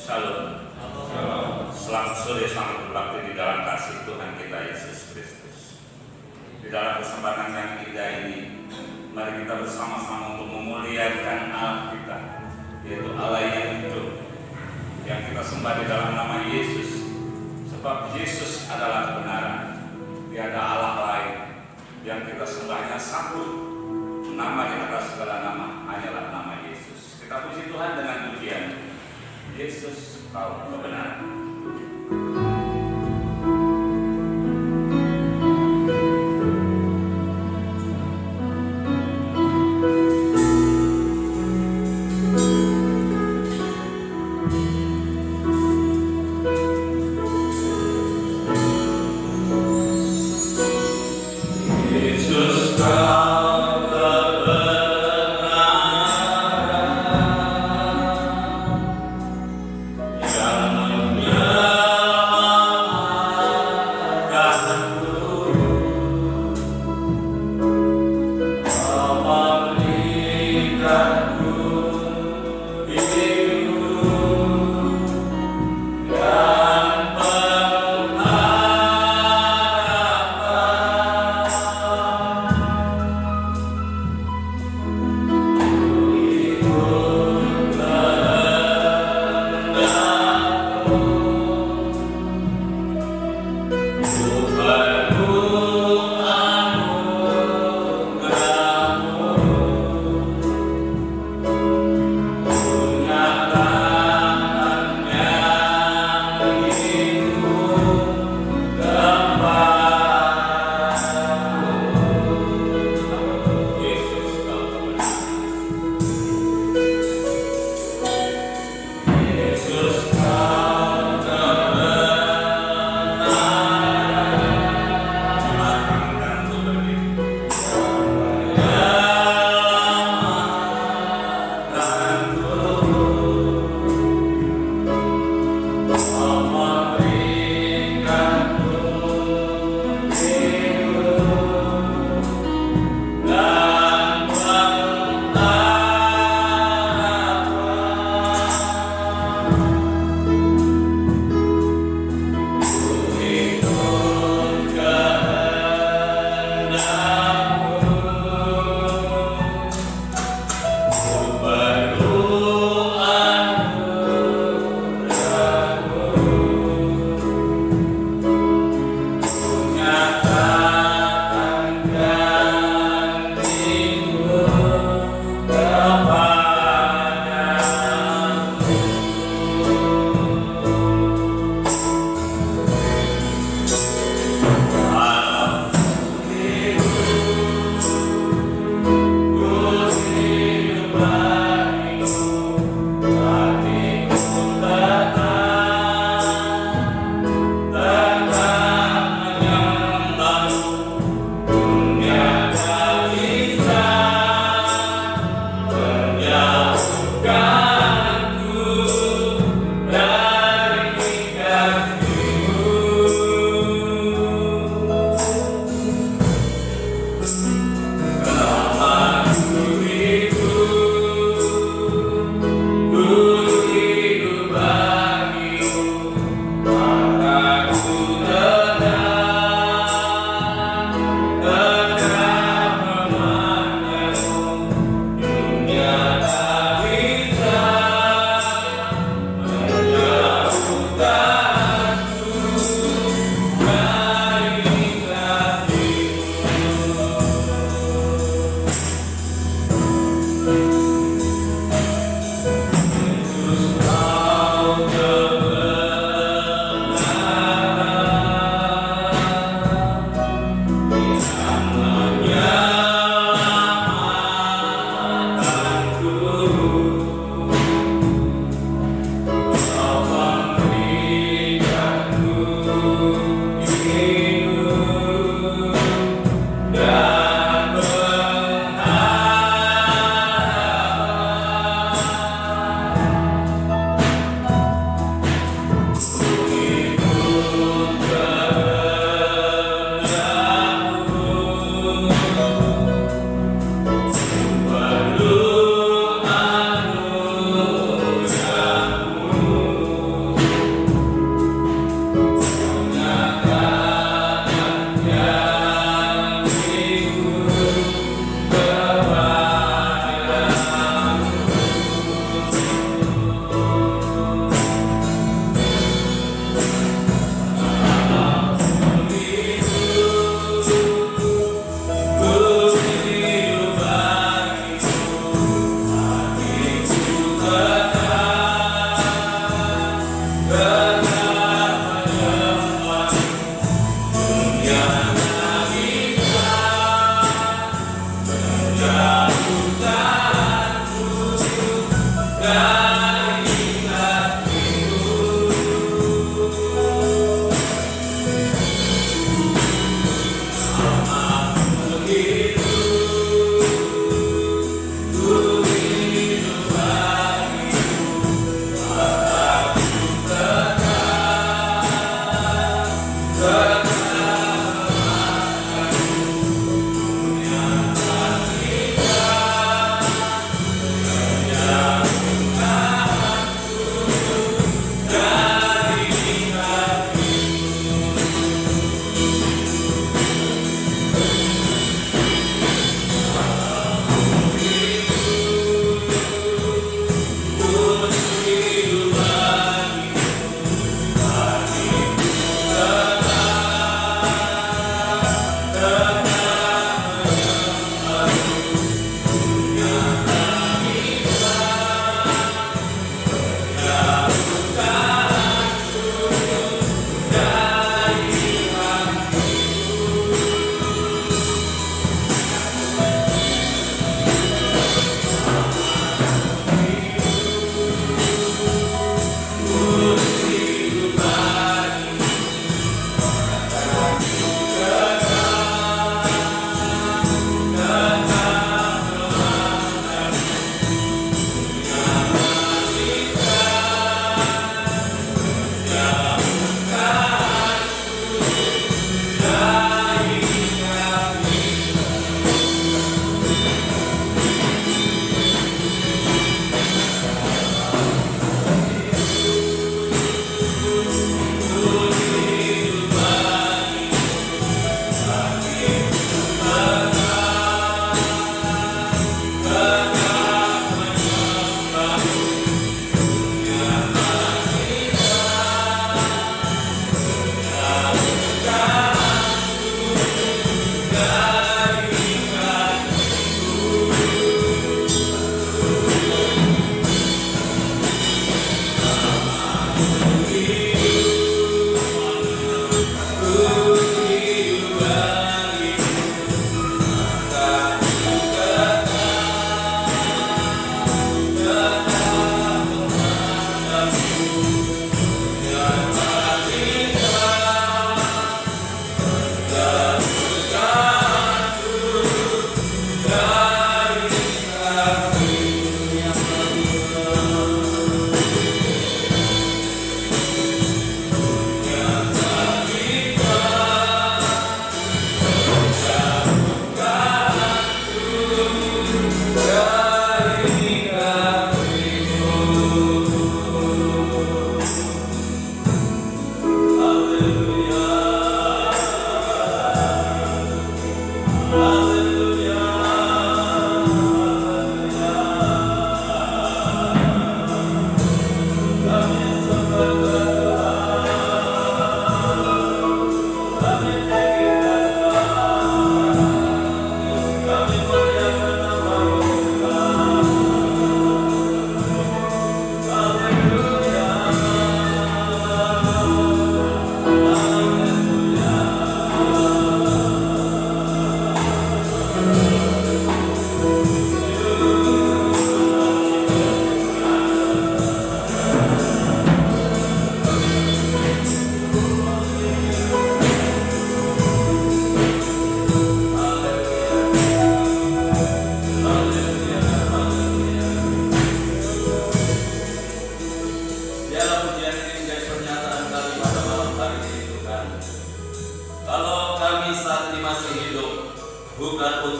Shalom. Selamat sore, selamat berbakti di dalam kasih Tuhan kita Yesus Kristus. Di dalam kesempatan yang indah ini, mari kita bersama-sama untuk memuliakan Allah kita, yaitu Allah yang hidup, yang kita sembah di dalam nama Yesus. Sebab Yesus adalah kebenaran, tiada Allah lain yang kita sembahnya satu, nama di atas segala nama hanyalah nama Yesus. Kita puji Tuhan dengan pujian. Yesus, Kau kebenaran. Amen.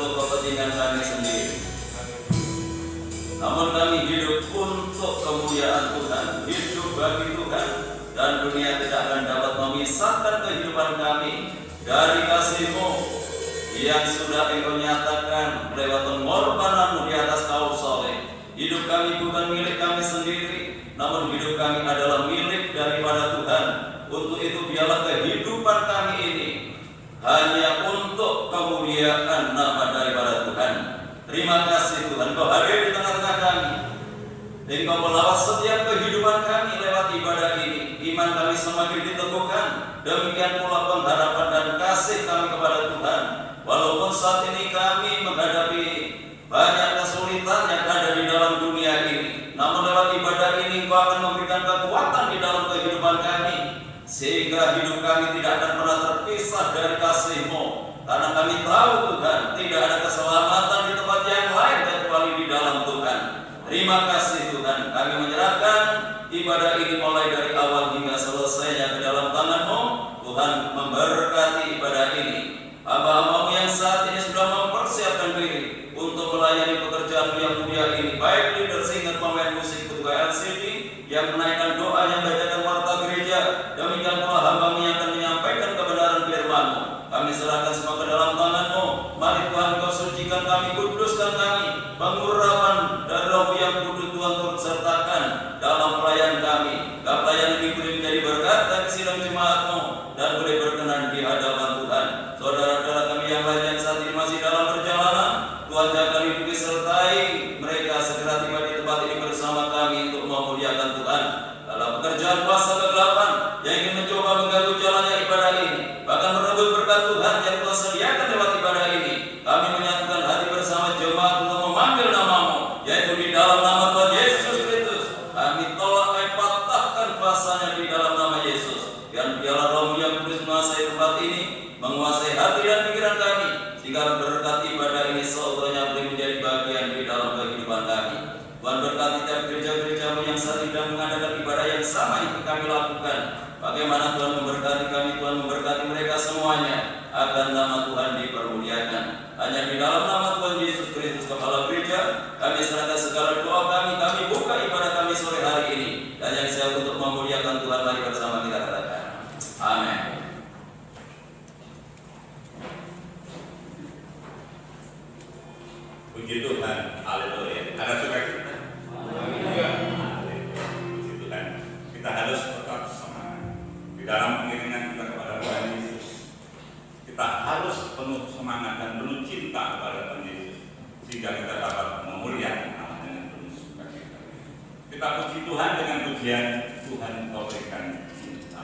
untuk kepentingan kami sendiri. Namun kami hidup untuk kemuliaan Tuhan, hidup bagi Tuhan, dan dunia tidak akan dapat memisahkan kehidupan kami dari kasih-Mu yang sudah Engkau nyatakan lewat pengorbanan-Mu di atas kayu salib. Hidup kami bukan milik kami sendiri, namun hidup kami adalah milik daripada Tuhan. Untuk itu biarlah kehidupan kami ini hanya untuk kemuliaan nama daripada Tuhan. Terima kasih Tuhan, Kau hadir di tengah-tengah kami. Engkau melawat setiap kehidupan kami lewat ibadah ini. Iman kami semakin diteguhkan. Demikian pula pengharapan dan kasih kami kepada Tuhan. Walaupun saat ini kami menghadapi banyak kesulitan yang ada di dalam dunia ini, namun lewat ibadah ini Engkau akan memberikan kekuatan di dalam kehidupan kami, sehingga hidup kami tidak akan pernah terpisah dari kasih-Mu. Karena kami tahu Tuhan, tidak ada keselamatan di tempat yang lain kecuali di dalam Tuhan. Terima kasih Tuhan, kami menyerahkan ibadah ini mulai dari awal hingga selesainya ke dalam tangan-Mu. Tuhan memberkati ibadah ini. Hamba-Hamba-Mu yang saat ini sudah mempersiapkan diri untuk melayani pekerjaan yang mulia ini, baik leader, singer, pemain musik, ketua LCD yang menaikkan doa, yang bacakan warta gereja, demikian pula hamba-Mu yang akan menyampaikan kebenaran firman-Mu. Kami serahkan semua ke dalam tangan-Mu. Mari Tuhan Kau sucikan kami, kuduskan kami, pengurapan dari Roh yang kudus Tuhan turut sertakan dalam pelayan kami. Pelayan ini boleh menjadi berkat bagi sidang jemaat-Mu dan boleh berkenan di hadapan Tuhan. Saudara-saudara kami yang lain yang saat ini masih dalam perjalanan, Tuhan jaga lindungi sertai mereka segera tiba di tempat ini bersama kami untuk memuliakan Tuhan. Dalam pekerjaan kuasa kegelapan yang ingin mencoba mengganggu jalannya ibadah ini, bahkan merebut berkat Tuhan yang Tuhan sediakan lewat ibadah ini, kami menyatukan hati bersama jemaat untuk memanggil nama-Mu, yaitu di dalam nama Tuhan Yesus Kristus. Kami tolak, kami patahkan kuasanya di dalam nama Yesus. Dan biarlah Roh-Mu yang kudus menguasai tempat ini, menguasai hati dan pikiran kami, sehingga berkat ibadah ini seutuhnya boleh menjadi bagian di dalam kehidupan kami. Tuhan berkati tiap gereja-gereja-Mu yang saat ini mengadakan ibadah yang sama yang kami lakukan. Bagaimana Tuhan memberkati kami, Tuhan memberkati mereka semuanya, agar nama Tuhan dipermuliakan. Hanya di dalam nama Tuhan Yesus Kristus, Kepala Gereja, kami serahkan segala doa kami buka ibadah kami sore hari ini. Dan yang saya untuk memuliakan Tuhan, mari bersama kita katakan, amin. Puji Tuhan, haleluya. Ada suka kita? Haleluya. Puji Tuhan. Kita harus tetap semangat di dalam pengiringan kita kepada Tuhan Yesus. Kita harus penuh semangat dan penuh cinta kepada Tuhan Yesus, sehingga kita dapat memuliakan Allah dengan penuh sukacita. Kita puji Tuhan dengan pujian Tuhan Kau berikan cinta.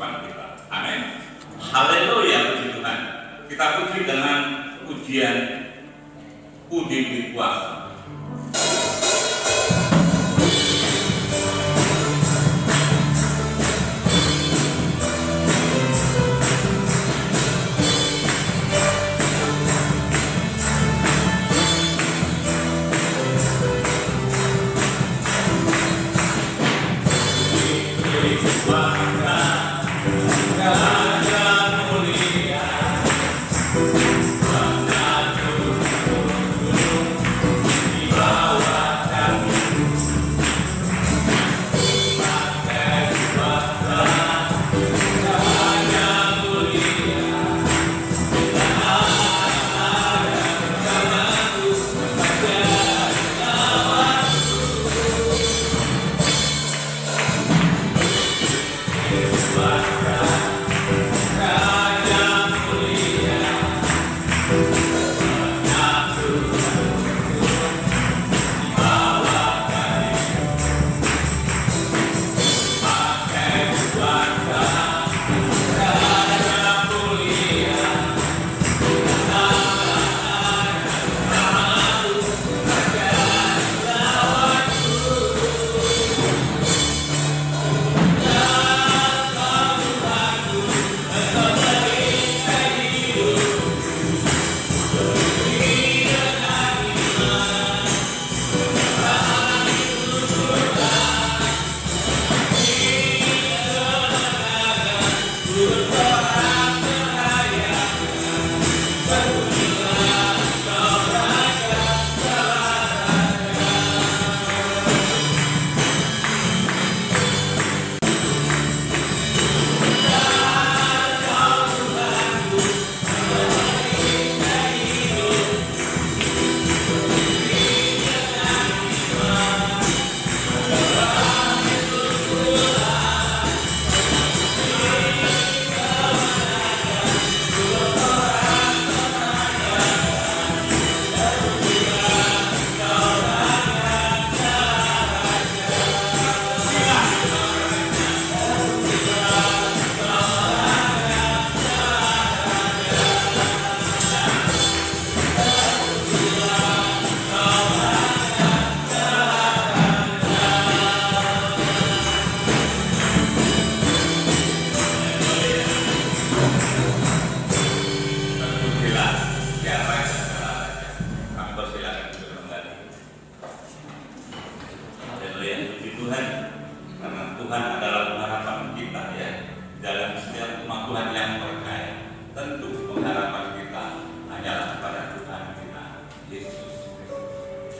depan kita. Amin. Haleluya, puji Tuhan. Kita puji dengan pujian Puji Kuasa.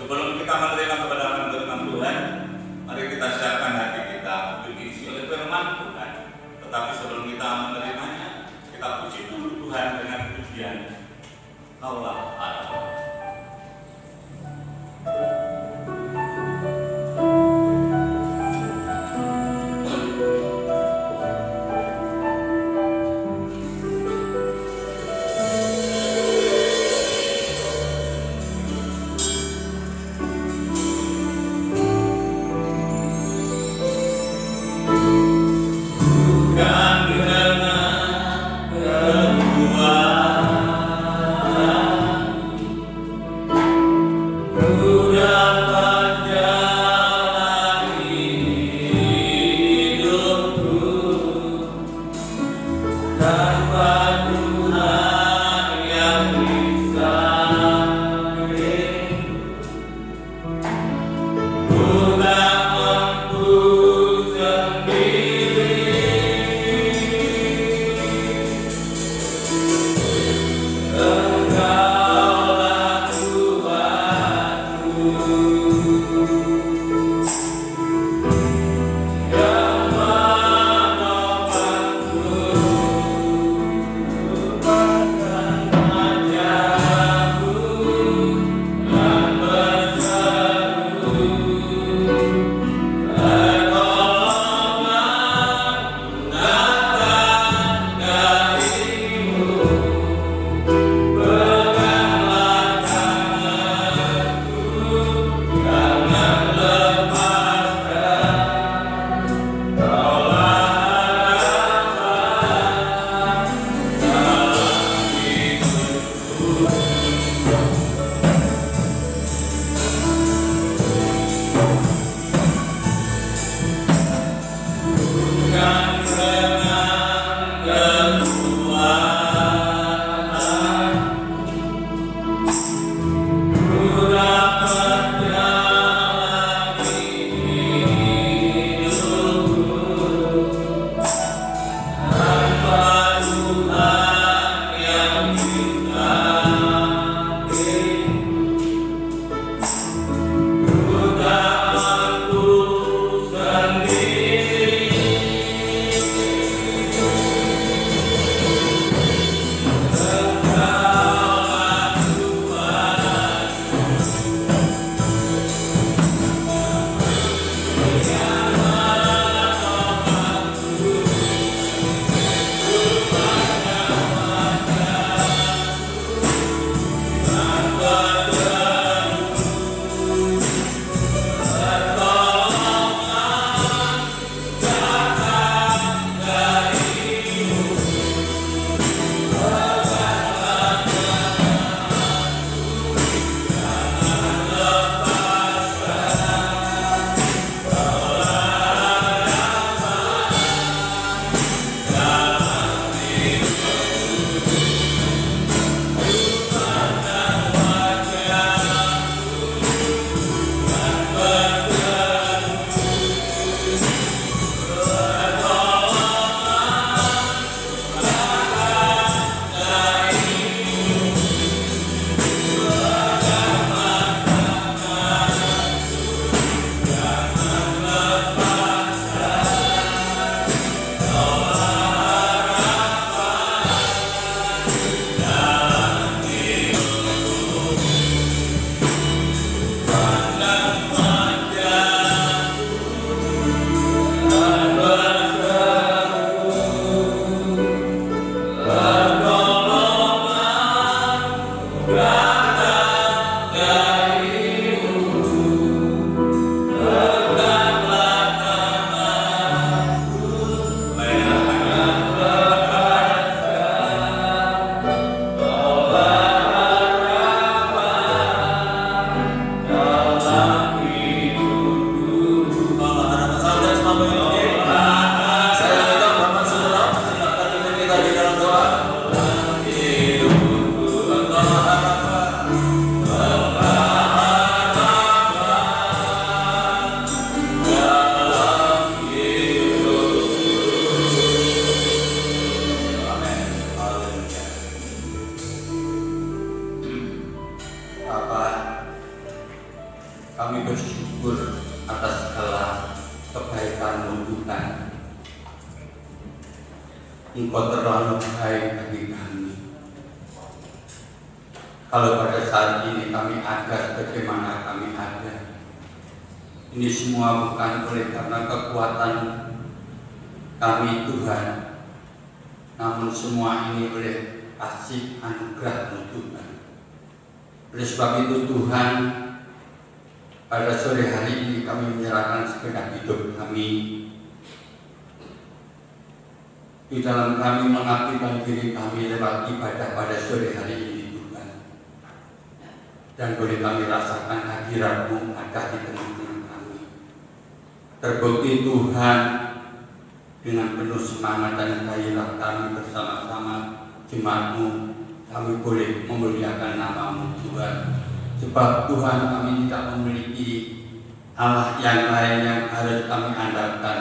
Sebelum kita menerima kebenaran firman Tuhan, mari kita siapkan hati kita untuk diisi oleh firman Tuhan. Tetapi sebelum kita menerimanya, kita puji dulu Tuhan dengan pujian Kaulah Allah. Engkau terlalu baik bagi kami. Kalau pada saat ini kami ada bagaimana kami ada, ini semua bukan oleh karena kekuatan kami Tuhan, namun semua ini oleh kasih anugerah Tuhan. Oleh sebab itu Tuhan, pada sore hari ini kami menyerahkan segenap hidup kami. Di dalam kami mengabdikan diri kami lewat ibadah pada sore hari ini Tuhan. Dan boleh kami rasakan hadirat-Mu ada di tengah-tengah kami. Terbukti Tuhan, dengan penuh semangat dan gairah kami bersama-sama jemaat-Mu, kami boleh memuliakan nama-Mu Tuhan. Sebab Tuhan, kami tidak memiliki Allah yang lain yang harus kami andalkan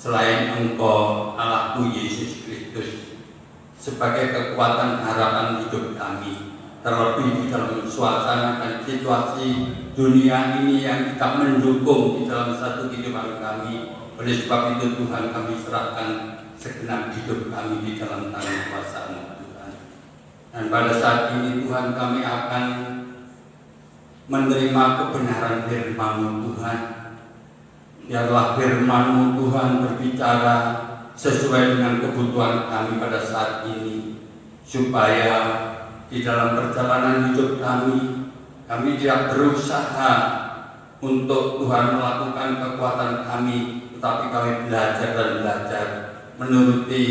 selain Engkau, Allahku Yesus Kristus, sebagai kekuatan harapan hidup kami. Terlebih di dalam suasana dan situasi dunia ini yang tidak mendukung di dalam satu kehidupan kami. Oleh sebab itu Tuhan, kami serahkan segenap hidup kami di dalam tangan kuasa-Mu Tuhan. Dan pada saat ini Tuhan, kami akan menerima kebenaran firman-Mu Tuhan. Biarlah firman-Mu Tuhan berbicara sesuai dengan kebutuhan kami pada saat ini, supaya di dalam perjalanan hidup kami tidak berusaha untuk Tuhan melakukan kekuatan kami, tetapi kami belajar dan belajar menuruti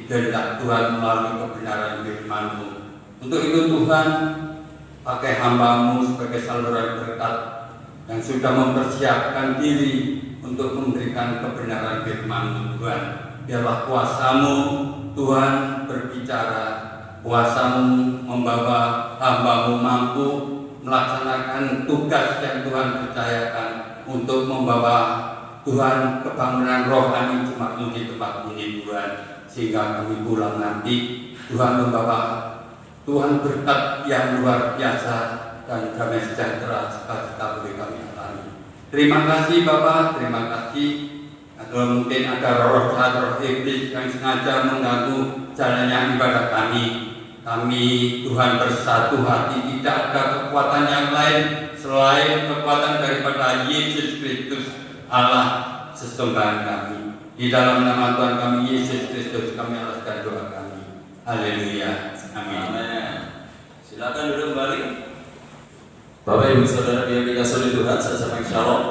kehendak Tuhan melalui kebenaran firman-Mu. Untuk itu Tuhan, pakai hamba-Mu sebagai saluran berkat yang sudah mempersiapkan diri untuk memberikan kebenaran firman-Mu Tuhan. Biarlah kuasa-Mu Tuhan berbicara, kuasa-Mu membawa hamba-Mu mampu melaksanakan tugas yang Tuhan percayakan untuk membawa Tuhan kebangunan rohani jemaat-Mu di tempat ini Tuhan, sehingga kami pulang nanti Tuhan membawa Tuhan berkat yang luar biasa dan damai sejahtera sukacita boleh kami alami. Terima kasih Bapak, terima kasih. Kalau mungkin ada roh jahat, roh iblis yang sengaja mengganggu jalannya ibadah kami Tuhan bersatu hati, tidak ada kekuatan yang lain selain kekuatan daripada Yesus Kristus, Allah sesungguhan kami. Di dalam nama Tuhan kami Yesus Kristus kami alaskan doa kami. Haleluya. Amin. Amin. Silakan duduk kembali. Bapak Ibu Saudara yang dikasihi oleh Tuhan, saya sampaikan shalom.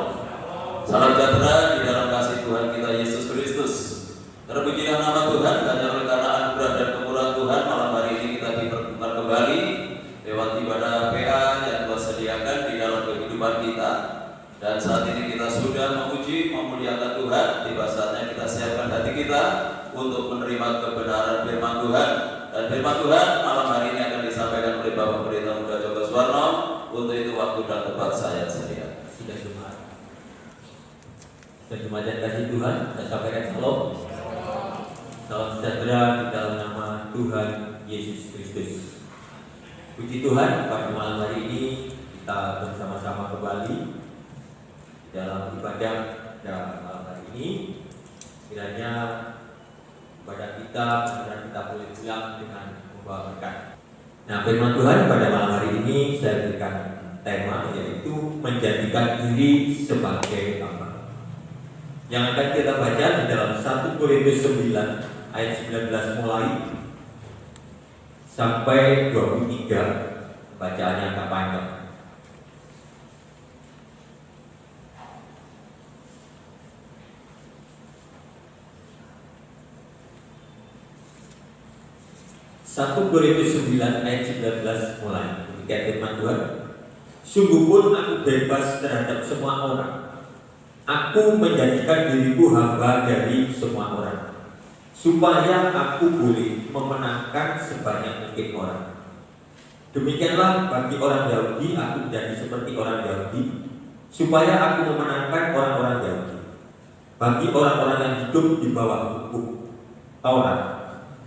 Salam sejahtera di dalam kasih Tuhan kita Yesus Kristus. Terpujilah nama Tuhan, hanya oleh karena anugerah dan kemurahan Tuhan malam hari ini kita dipertemukan kembali lewat ibadah PA yang Tuhan sediakan di dalam kehidupan kita. Dan saat ini kita sudah memuji, memuliakan Tuhan. Tiba saatnya kita siapkan hati kita untuk menerima kebenaran firman Tuhan. Dan firman Tuhan malam hari ini akan disampaikan oleh Bapak Pendeta Muda Joko Suwarno. Untuk itu waktu dan tempat saya sediakan. Dan jemaat yang kasih Tuhan, saya sampaikan shalom. Salam sejahtera di dalam nama Tuhan Yesus Kristus. Puji Tuhan, pada malam hari ini kita bersama-sama kembali dalam ibadah pada malam hari ini. Kiranya ibadah kita boleh pulang dengan membawa berkat. Nah, firman Tuhan pada malam hari ini saya berikan tema, yaitu menjadikan diri sebagai hamba. Yang akan kita baca di dalam 1 Korintus 9 ayat 19 mulai sampai 23, bacaannya agak panjang. Satu Korintus 9 ayat 19 mulai. Demikian firman Tuhan. Sungguh pun aku bebas terhadap semua orang. Aku menjadikan diriku hamba dari semua orang, supaya aku boleh memenangkan sebanyak mungkin orang. Demikianlah bagi orang Yahudi aku menjadi seperti orang Yahudi, supaya aku memenangkan orang-orang Yahudi. Bagi orang-orang yang hidup di bawah hukum Taurat,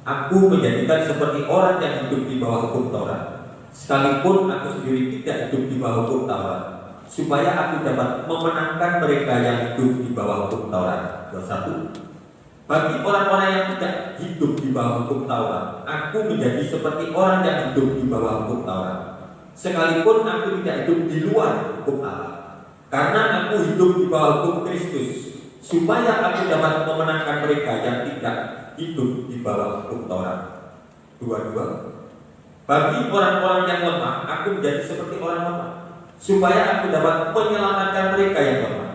aku menjadikan seperti orang yang hidup di bawah hukum Taurat, sekalipun aku sendiri tidak hidup di bawah hukum Taurat, supaya aku dapat memenangkan mereka yang hidup di bawah hukum Taurat. 21. Bagi orang-orang yang tidak hidup di bawah hukum Taurat. Aku menjadi seperti orang yang hidup di bawah hukum Taurat. Sekalipun aku tidak hidup di luar hukum Allah. Karena aku hidup di bawah hukum Kristus, supaya aku dapat memenangkan mereka yang tidak hidup di bawah hukum Taurat. 22. Bagi orang-orang yang lemah, aku menjadi seperti orang lemah, supaya aku dapat menyelamatkan mereka yang lemah.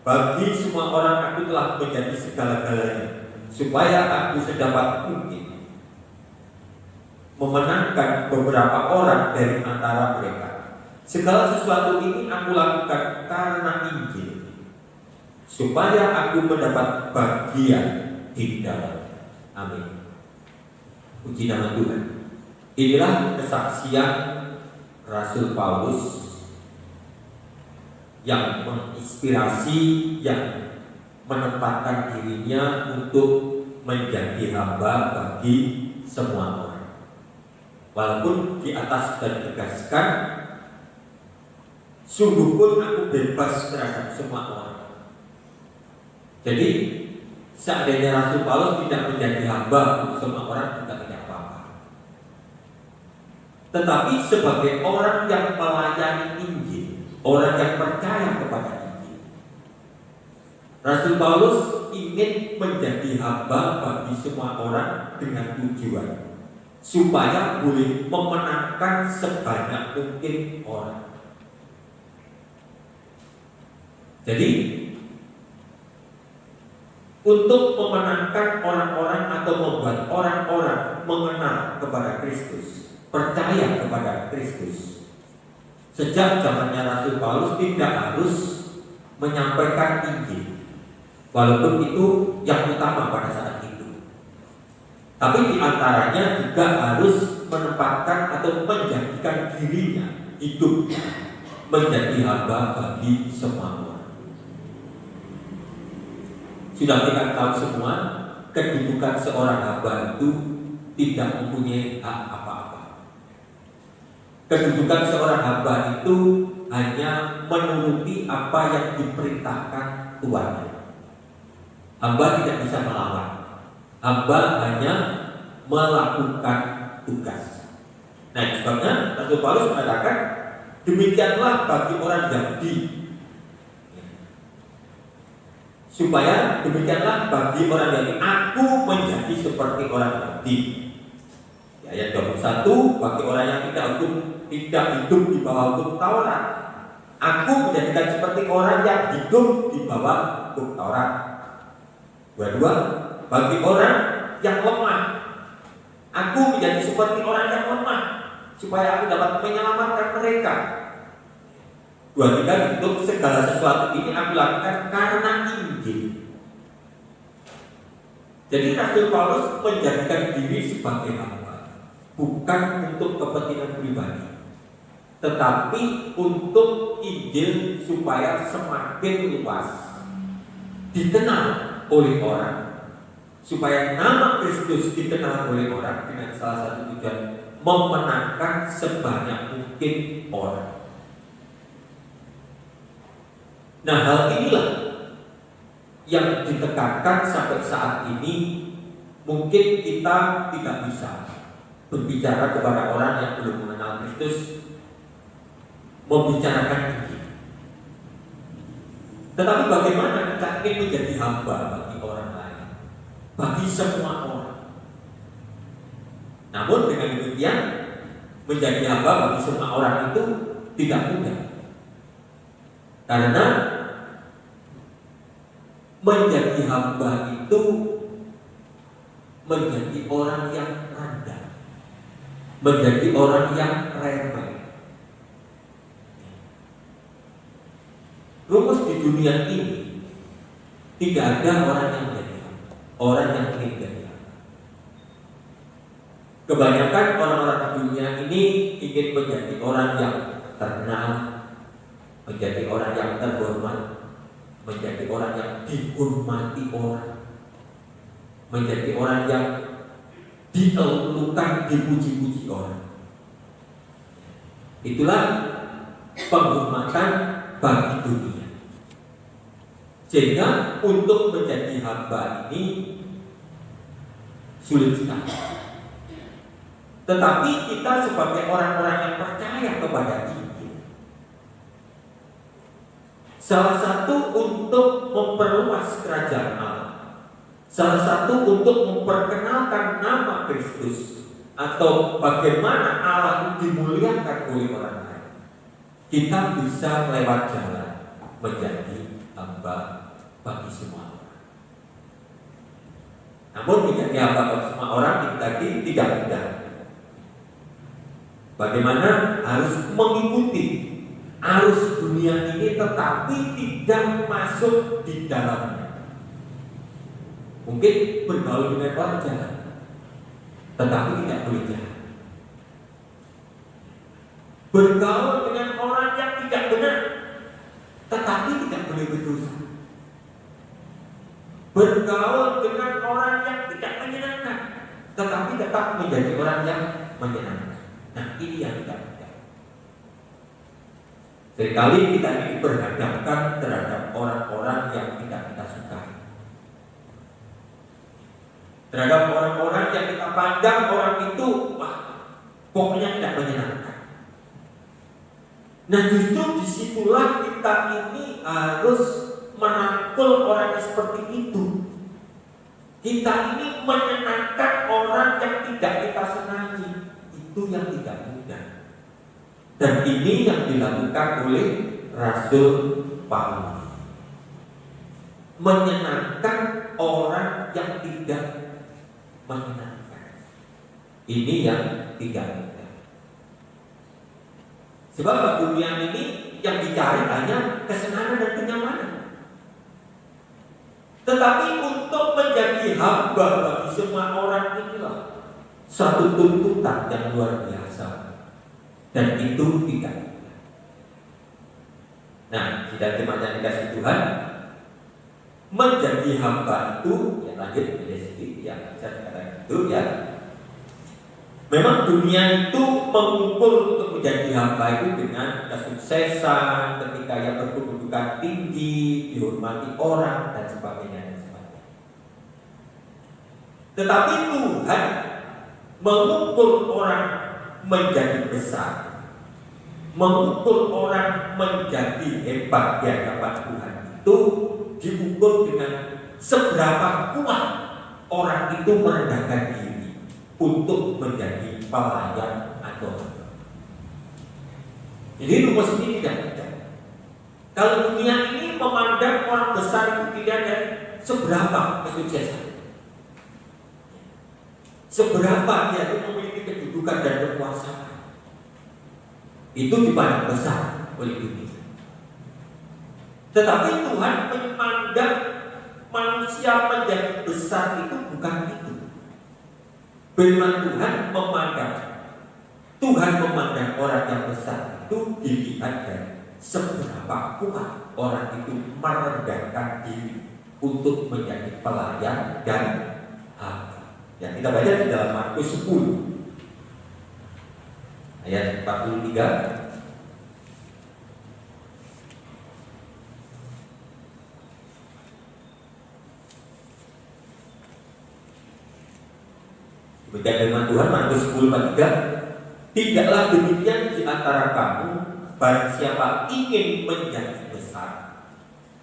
Bagi semua orang aku telah menjadi segala-galanya, supaya aku sedapat mungkin memenangkan beberapa orang dari antara mereka. Segala sesuatu ini aku lakukan karena Injil, supaya aku mendapat bagian di dalam. Amin. Puji nama Tuhan. Inilah kesaksian Rasul Paulus yang menginspirasi, yang menempatkan dirinya untuk menjadi hamba bagi semua orang. Walaupun di atas sudah ditegaskan, sungguh pun aku bebas terhadap semua orang. Jadi seandainya Rasul Paulus tidak menjadi hamba untuk semua orang, juga tidak apa-apa. Tetapi sebagai orang yang melayani Injil, orang yang percaya kepada Injil, Rasul Paulus ingin menjadi hamba bagi semua orang dengan tujuan supaya boleh memenangkan sebanyak mungkin orang. Jadi untuk memenangkan orang-orang atau membuat orang-orang mengenal kepada Kristus, percaya kepada Kristus, sejak zamannya Rasul Paulus tidak harus menyampaikan Injil, walaupun itu yang utama pada saat itu. Tapi diantaranya juga harus menempatkan atau menjadikan dirinya, hidupnya menjadi hamba bagi semua orang. Sudah kita tahu semua, kedudukan seorang hamba itu tidak mempunyai hak apa-apa. Kedudukan seorang hamba itu hanya menuruti apa yang diperintahkan tuannya. Hamba tidak bisa melawan. Hamba hanya melakukan tugas. Nah, sebabnya Rasul Paulus mengatakan, demikianlah bagi orang Yahudi, supaya demikianlah bagi orang Yahudi, aku menjadi seperti orang Yahudi. Ayat 21, bagi orang yang tidak hidup di bawah hukum Taurat, aku menjadikan seperti orang yang hidup di bawah hukum Taurat. 22, bagi orang yang lemah, aku menjadi seperti orang yang lemah, supaya aku dapat menyelamatkan mereka. 23, untuk segala sesuatu ini aku lakukan karena Injil. Jadi Rasul Paulus menjadikan diri sebagai hamba, bukan untuk kepentingan pribadi, tetapi untuk Injil supaya semakin luas dikenal oleh orang, supaya nama Kristus dikenal oleh orang, dengan salah satu tujuan memenangkan sebanyak mungkin orang. Nah, hal inilah yang ditekankan sampai saat ini. Mungkin kita tidak bisa berbicara kepada orang yang belum mengenal Kristus, membicarakan ini. Tetapi bagaimana kita ingin menjadi hamba bagi orang lain, bagi semua orang. Namun dengan demikian, menjadi hamba bagi semua orang itu tidak mudah. Karena menjadi hamba itu menjadi orang yang rendah, menjadi orang yang remeh. Rumus di dunia ini tidak ada orang yang menjadi hamba, orang yang ingin menjadi hamba. Kebanyakan orang-orang di dunia ini ingin menjadi orang yang terkenal, menjadi orang yang terhormat, menjadi orang yang dihormati orang, menjadi orang yang dielukan, dipuji-puji orang. Itulah penghormatan bagi dunia. Sehingga untuk menjadi hamba ini sulit sekali. Tetapi kita sebagai orang-orang yang percaya kepada Injil, salah satu untuk memperluas kerajaan Allah, salah satu untuk memperkenalkan nama Kristus, atau bagaimana Allah dimuliakan oleh orang lain, kita bisa lewat jalan menjadi hamba bagi semua orang. Namun menjadi hamba bagi semua orang tadi tidak mudah. Bagaimana harus mengikuti arus dunia ini tetapi tidak masuk di dalamnya. Mungkin bergaul dengan orang jahat, tetapi tidak boleh jahat. Bergaul dengan orang yang tidak benar, tetapi tidak boleh berdosa. Bergaul dengan orang yang tidak menyenangkan, tetapi tetap menjadi orang yang menyenangkan. Nah, ini yang tidak mudah. Seringkali kita ini diperhadapkan terhadap orang-orang yang tidak kita sukai, terhadap orang-orang yang kita pandang orang itu, wah, pokoknya tidak menyenangkan. Nah, justru disitulah kita ini harus merangkul orang yang seperti itu. Kita ini menyenangkan orang yang tidak kita senangi, itu yang tidak mudah. Dan ini yang dilakukan oleh Rasul Paulus, menyenangkan orang yang tidak menyenangkan. Ini yang tidak mudah. Sebab dunia ini yang dicari hanya kesenangan dan kenyamanan. Tetapi untuk menjadi hamba bagi semua orang inilah satu tuntutan yang luar biasa, dan itu tidak mudah. Nah, tidak cuma yang dikasih Tuhan, menjadi hamba itu, ya lanjut menjadi sedikit, ya bisa dikatakan itu ya. Memang dunia itu mengukur untuk menjadi hamba itu dengan kesuksesan, ketika ia berkedudukan tinggi, dihormati orang dan sebagainya dan sebagainya. Tetapi Tuhan mengukur orang menjadi besar, mengukur orang menjadi hebat di hadapan Tuhan itu diukur dengan seberapa kuat orang itu merendahkan diri untuk menjadi pelayan atau hamba. Jadi rumus ini tidak mudah. Kalau dunia ini memandang orang besar itu tidak dari seberapa kesuksesan, seberapa dia itu memiliki kedudukan dan kekuasaan, itu dipandang besar oleh dunia. Tetapi Tuhan memandang manusia menjadi besar itu bukan itu. Firman Tuhan memandang orang yang besar itu dilihat dari seberapa kuat orang itu merendahkan diri untuk menjadi pelayan dan hamba. Ya, kita baca di dalam Markus 10 ayat 43. Demikian firman Tuhan, Markus 10:43. Tidaklah demikian di antara kamu, barang siapa ingin menjadi besar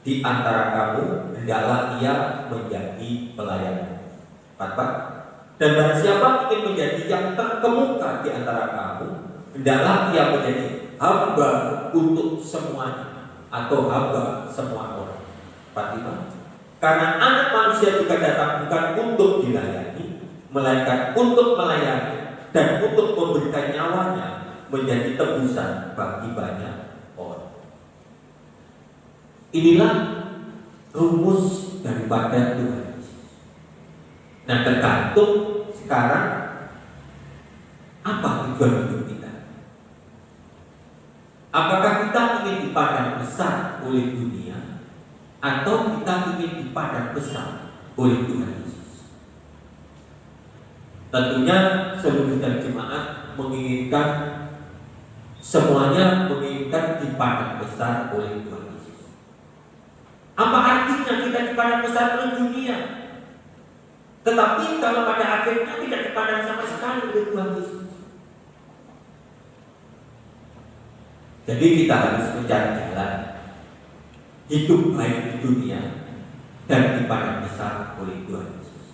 di antara kamu, hendaklah ia menjadi pelayan. 44. Dan barang siapa ingin menjadi yang terkemuka di antara kamu, hendaklah ia menjadi hamba untuk semuanya, atau hamba semua orang. 45. Karena Anak Manusia juga datang bukan untuk dilayani, melainkan untuk melayani dan untuk memberikan nyawanya menjadi tebusan bagi banyak orang. Inilah rumus daripada Tuhan. Nah, tergantung sekarang apa tujuan hidup kita. Apakah kita ingin dipandang besar oleh dunia, atau kita ingin dipandang besar oleh Tuhan Yesus? Tentunya seluruh jemaat menginginkan, semuanya menginginkan dipandang besar oleh Tuhan Yesus. Apa artinya kita dipandang besar oleh dunia? Tetapi kalau pada akhirnya tidak dipandang sama sekali oleh Tuhan Yesus. Jadi kita harus mencari jalan hidup baik di dunia dan dipandang besar oleh Tuhan Yesus.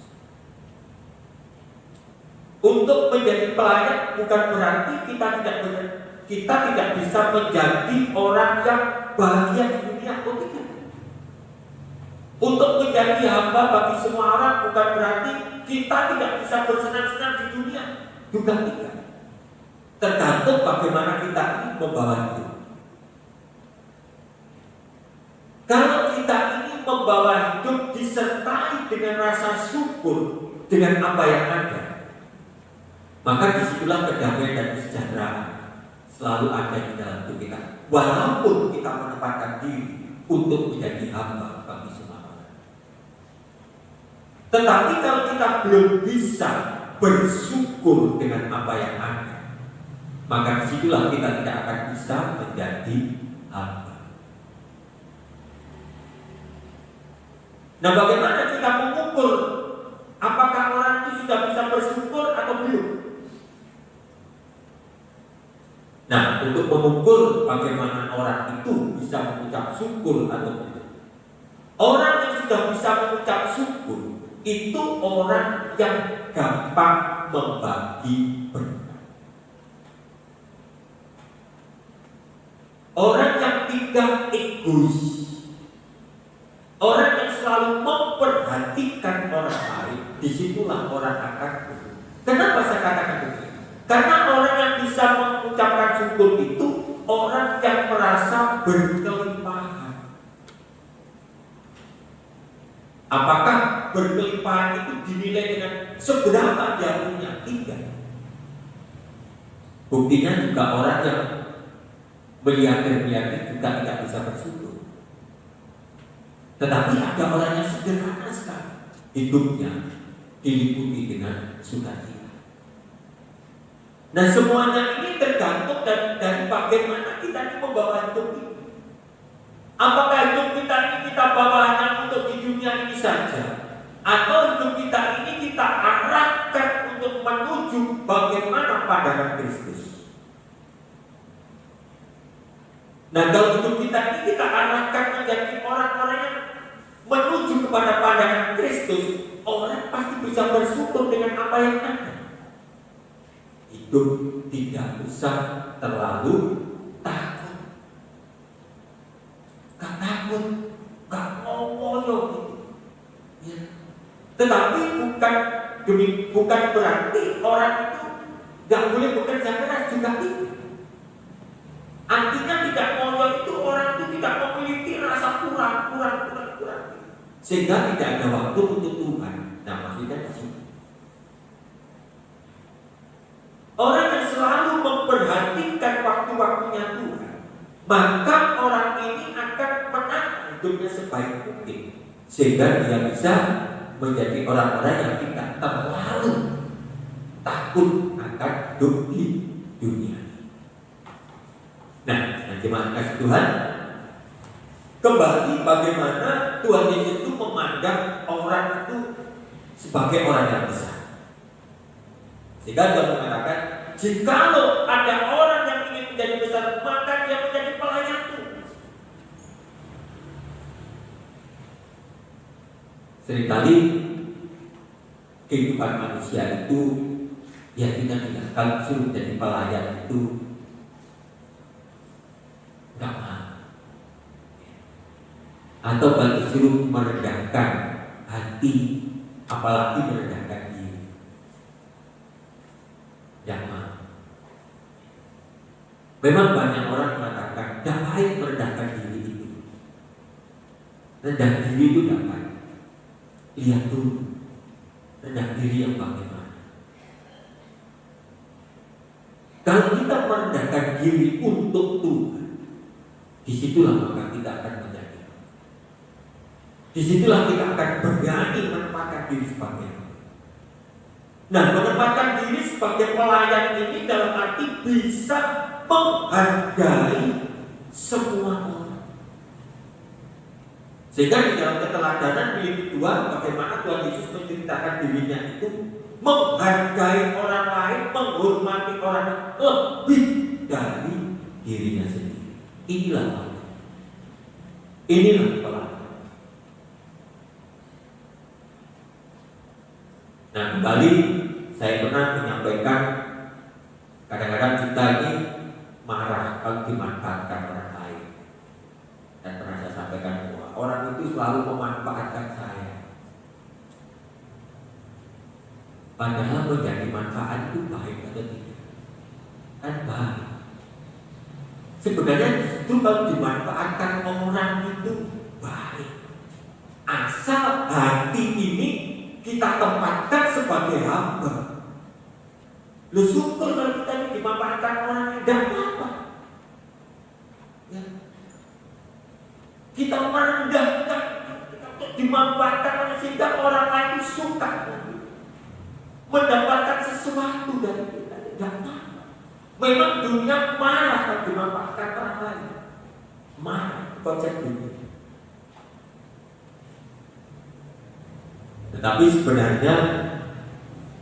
Untuk menjadi pelayan bukan berarti kita tidak bisa menjadi orang yang bahagia di dunia. Oh tidak. Untuk menjadi hamba bagi semua orang bukan berarti kita tidak bisa bersenang-senang di dunia. Juga tidak. Tergantung bagaimana kita ini membawa hidup. Kalau kita ini membawa hidup disertai dengan rasa syukur dengan apa yang ada, maka disitulah kedamaian dan kesejahteraan selalu ada di dalam hidup kita. Walaupun kita menempatkan diri untuk menjadi hamba bagi semua orang. Tetapi kalau kita belum bisa bersyukur dengan apa yang ada, maka disitulah kita tidak akan bisa menjadi hamba. Nah, bagaimana kita mengukur apakah orang itu sudah bisa bersyukur atau belum? Nah, untuk mengukur bagaimana orang itu bisa mengucap syukur atau belum, orang yang sudah bisa mengucap syukur itu orang yang gampang membagi berkat. Orang yang tidak egois, orang yang selalu memperhatikan orang lain, disitulah orang akan bersyukur. Kenapa saya katakan begitu? Karena orang yang bisa mengucapkan syukur itu orang yang merasa berkelimpahan. Apakah berkelimpahan itu dinilai dengan seberapa dia punya? Tidak. Buktinya juga orang yang miliarder juga tidak bisa bersyukur. Tetapi ada orang yang sederhana sekali, hidupnya diliputi dengan sukacita. Nah, semuanya ini tergantung dari bagaimana kita ini membawa hidup ini. Apakah hidup kita ini kita bawa hanya untuk di dunia ini saja, atau hidup kita ini kita arahkan untuk menuju bagaimana pandangan Kristus? Nah, kalau hidup kita ini kita arahkan menjadi orang-orang yang menuju kepada pandangan Kristus, orang pasti bisa bersyukur dengan apa yang ada. Hidup tidak usah terlalu takut. Gak takut, gak ngoyo gitu. Ya. Tetapi bukan berarti orang itu gak boleh bekerja keras, juga tidak. Artinya tidak ngoyo itu orang itu tidak memiliki rasa kurang. Sehingga tidak ada waktu untuk Tuhan. Nah, maksudnya di sini. Orang yang selalu memperhatikan waktu-waktunya Tuhan, maka orang ini akan menata hidupnya sebaik mungkin, sehingga dia bisa menjadi orang-orang yang tidak terlalu takut akan hidup di dunia. Nah, jemaat kasih Tuhan, kembali bagaimana Tuhan Yesus itu memandang orang itu sebagai orang yang besar. Sehingga Tuhan mengatakan, jikalau ada orang yang ingin menjadi besar, maka dia menjadi pelayanku. Seringkali kehidupan manusia itu, ya kita tidak kalau suruh jadi pelayan itu enggak mau. Atau kalau suruh merendahkan hati, apalagi merendahkan diri, yang mau. Memang banyak orang mengatakan tidak baik merendahkan diri itu. Rendah diri itu tidak baik. Lihat dulu rendah diri yang bagaimana. Kalau kita merendahkan diri untuk Tuhan, disitulah maka kita akan menjadi. Disitulah kita akan berani menempatkan diri sebagai. Nah, menempatkan diri sebagai pelayan ini dalam arti bisa menghargai semua orang. Sehingga di dalam keteladanan Filipi 2, bagaimana Tuhan Yesus menceritakan dirinya itu menghargai orang lain, menghormati orang lain lebih dari dirinya sendiri. Inilah Allah. Inilah teladan. Nah, kembali saya pernah menyampaikan, kadang-kadang kita ini marah kalau dimanfaatkan orang lain. Dan pernah saya sampaikan bahwa orang itu selalu memanfaatkan saya. Padahal menjadi manfaat itu baik atau tidak? Kan baik. Sebenarnya justru kalau dimanfaatkan orang itu baik. Asal hati ini kita tempatkan sebagai hamba. Lu syukur kalau kita ini dimanfaatkan orang yang tidak apa-apa. Ya. Kita merendahkan, kita untuk dimanfaatkan sehingga orang lain itu suka mendapatkan sesuatu dari kita. Tidak apa-apa. Memang dunia marah kalau dimanfaatkan orang lain. Marah konsep dunia. Tetapi sebenarnya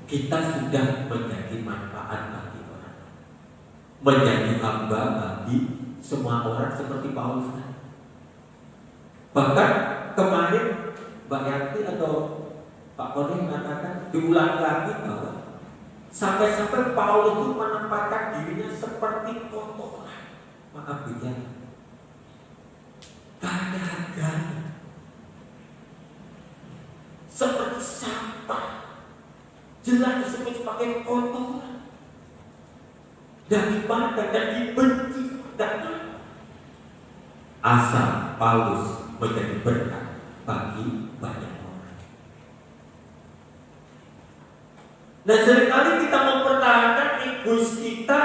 kita sudah menjadi manfaat bagi orang, menjadi hamba bagi semua orang seperti Paulus. Bahkan kemarin Mbak Yanti atau Pak Koni mengatakan, diulang lagi bahwa sampai-sampai Paulus itu menempatkan dirinya seperti kotoran. Maaf bicara, tak ada harganya. Seperti sampah, jelas disebut sebagai kotoran, dan dipandang dan dibenci. Dan asal Paulus menjadi berkat bagi banyak orang. Nah, seringkali kita mempertahankan egois kita,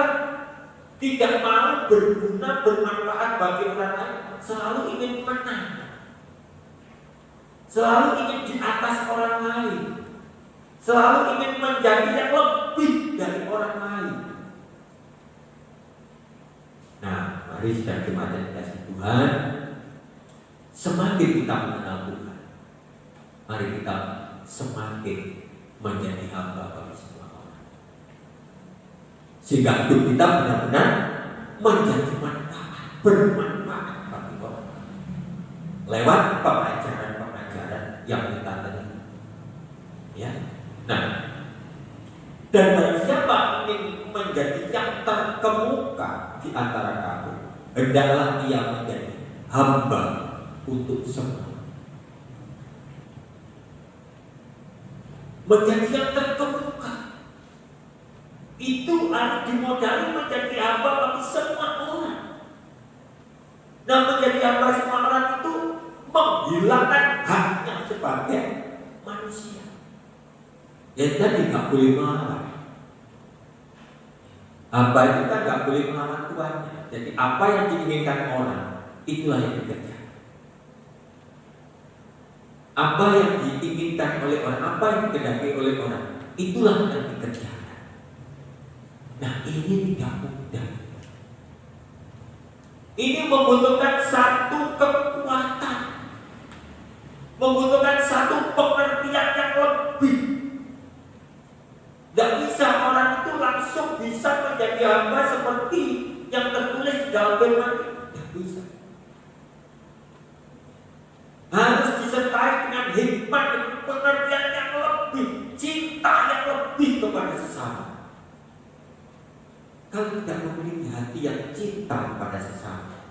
tidak mau berguna, bermanfaat bagi orang lain, selalu ingin menang, selalu ingin di atas orang lain, selalu ingin menjadi yang lebih dari orang lain. Nah, mari sedang jemaat yang dikasihi Tuhan, semakin kita mengenal Tuhan, mari kita semakin menjadi hamba bagi semua orang, sehingga hidup kita benar-benar menjadi manfaat, bermanfaat bagi orang lewat pengajaran-pengajaran yang kita terima. Ya, nah, dan barang siapa ingin menjadi yang terkemuka di antara kamu, hendaklah ia menjadi hamba untuk semua. Menjadi yang terkemuka itu harus dimodali menjadi hamba bagi semua orang. Dan menjadi hamba semua orang itu menghilangkan haknya sebagai manusia. Ya tadi nggak boleh melawan. Hamba itu kan nggak boleh melawan tuannya. Jadi apa yang diinginkan orang, itulah yang dikerjakan. Apa yang diinginkan oleh orang, apa yang dikehendaki oleh orang, itulah yang dikerjakan. Nah, ini tidak mudah. Ini membutuhkan satu kekuatan, membutuhkan satu pengertian yang lebih. Tidak bisa orang itu langsung bisa menjadi hamba seperti yang tertulis di dalam firman. Tidak bisa. Harus disertai dengan hikmat dan pengertian yang lebih, cinta yang lebih kepada sesama. Kalau tidak memiliki hati yang cinta kepada sesama,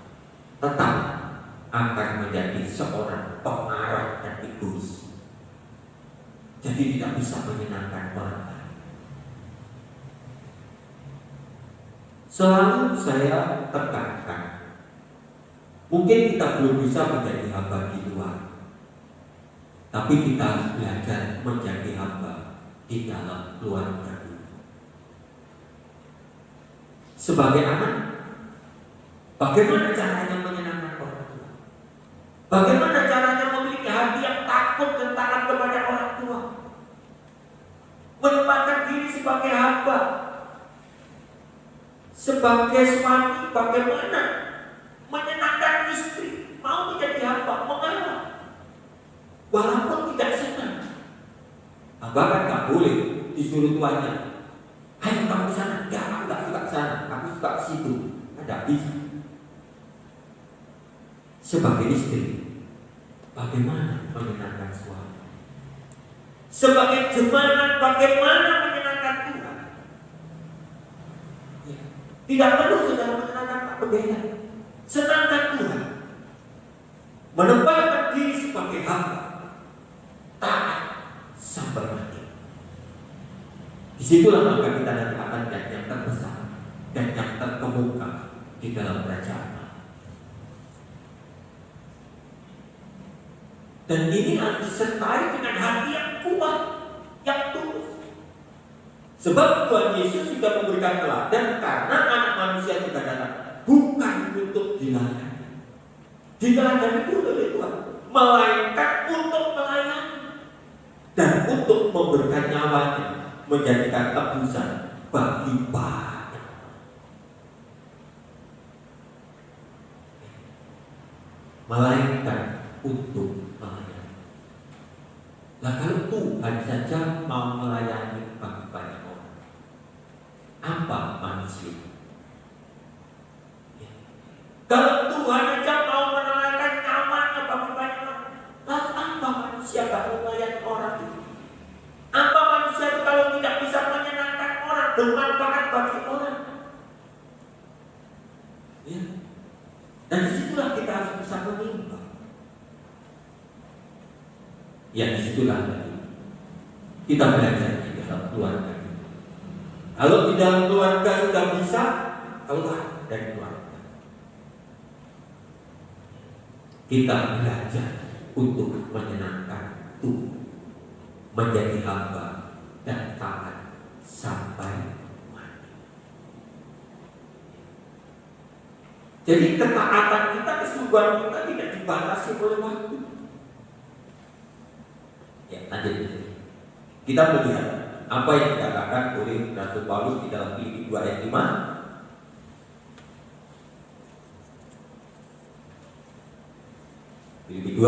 tetap akan menjadi seorang pengarah dan egois. Jadi tidak bisa menyenangkan orang lain. Selalu saya tekankan, mungkin kita belum bisa menjadi hamba di luar, tapi kita harus belajar menjadi hamba di dalam keluarga. Sebagai anak, bagaimana caranya menyenangkan orang tua? Bagaimana caranya memiliki hati yang takut dan taat kepada orang tua? Menempatkan diri sebagai hamba. Sebagai suami, bagaimana menyenangkan istri? Mau menjadi hamba, mengalah. walaupun tidak senang. Bahkan nggak boleh disuruh tuannya, ayo kamu sana, ya aku nggak suka sana, aku suka situ, tidak bisa. Sebagai istri, bagaimana menyenangkan suami? Sebagai jemaat, bagaimana menyenangkan Tuhan? Ya. Tidak perlu saudara menyenangkan Pak Pendeta, senangkan Tuhan. Menempatkan diri sebagai hamba, taat sampai mati. Disitulah maka kita nanti akan lihat yang terbesar dan yang terkemuka di dalam kerajaan. Dan ini harus disertai dengan hati yang kuat, yang tulus. Sebab Tuhan Yesus sudah memberikan teladan karena anak manusia juga datang bukan untuk dilayani. Dilayani itu oleh Tuhan, melainkan untuk melayani dan untuk memberikan nyawanya, menjadikan tebusan bagi banyak. Melainkan untuk melayani. Nah, kalau Tuhan saja mau melayani bagi banyak orang, apa manusia? Ya. Kalau Tuhan saja mau melayani nyawanya bagi banyak orang, lalu apa manusia gak mau melayani orang itu? Apa manusia itu kalau tidak bisa menyenangkan orang, bermanfaat bagi orang? Ya. Dan disitulah kita harus bisa menimbang. Ya, disitulah tadi kita belajar di dalam keluarga. Kalau di dalam keluarga sudah bisa, keluar dari keluarga. Kita belajar untuk menyenangkan Tuhan, menjadi hamba dan taat sampai mati. Jadi ketaatan kita, kesungguhan kita tidak dibatasi oleh waktu. Ya, lanjut. Kita melihat apa yang dikatakan oleh Rasul Paulus di dalam Filipi 2 ayat 5. Filipi 2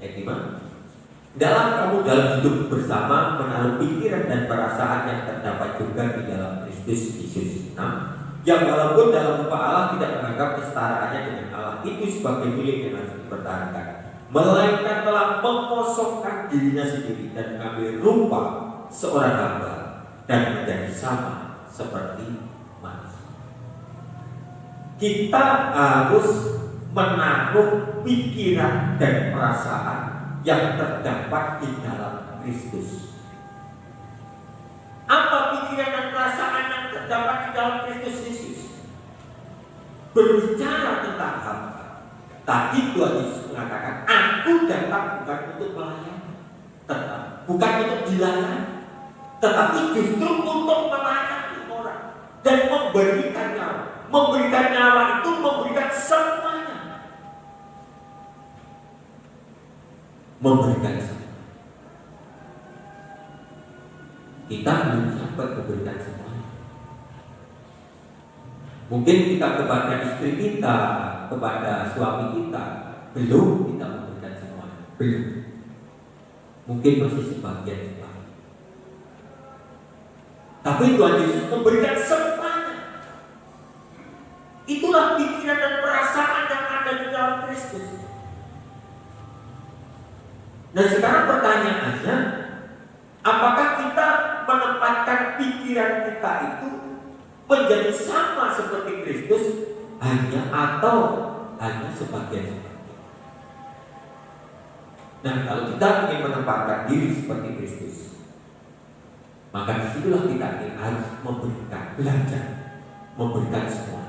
ayat 5. Dalam kamu dalam hidup bersama menaruh pikiran dan perasaan yang terdapat juga di dalam Kristus Yesus. Yang walaupun dalam rupa Allah tidak menganggap kesetaraannya dengan Allah itu sebagai milik yang harus dipertahankan, melainkan telah mengkosongkan dirinya sendiri dan mengambil rupa seorang hamba dan menjadi sama seperti manusia. Kita harus menaruh pikiran dan perasaan yang terdapat di dalam Kristus. Apa pikiran dan perasaan yang terdapat di dalam Kristus Yesus? Berbicara tentang hamba. Tadi Tuhan Yesus mengatakan, aku datang bukan untuk melayani, bukan untuk dilayani, tetapi justru untuk melayani orang dan memberikan nyawa. Memberikan nyawa itu memberikan semuanya. Memberikan semuanya. Kita belum sampai memberikan semuanya. Mungkin kita kepada istri kita, kepada suami kita, belum kita memberikan semuanya. Belum. Mungkin masih sebagian. Tapi Tuhan Yesus memberikan semuanya. Itulah pikiran dan perasaan yang ada di dalam Kristus. Dan sekarang pertanyaannya, apakah kita menempatkan pikiran kita itu menjadi sama seperti Kristus hanya atau hanya sebagian? Nah, kalau kita ingin menempatkan diri seperti Kristus, maka disitulah kita harus memberikan, belajar memberikan semua.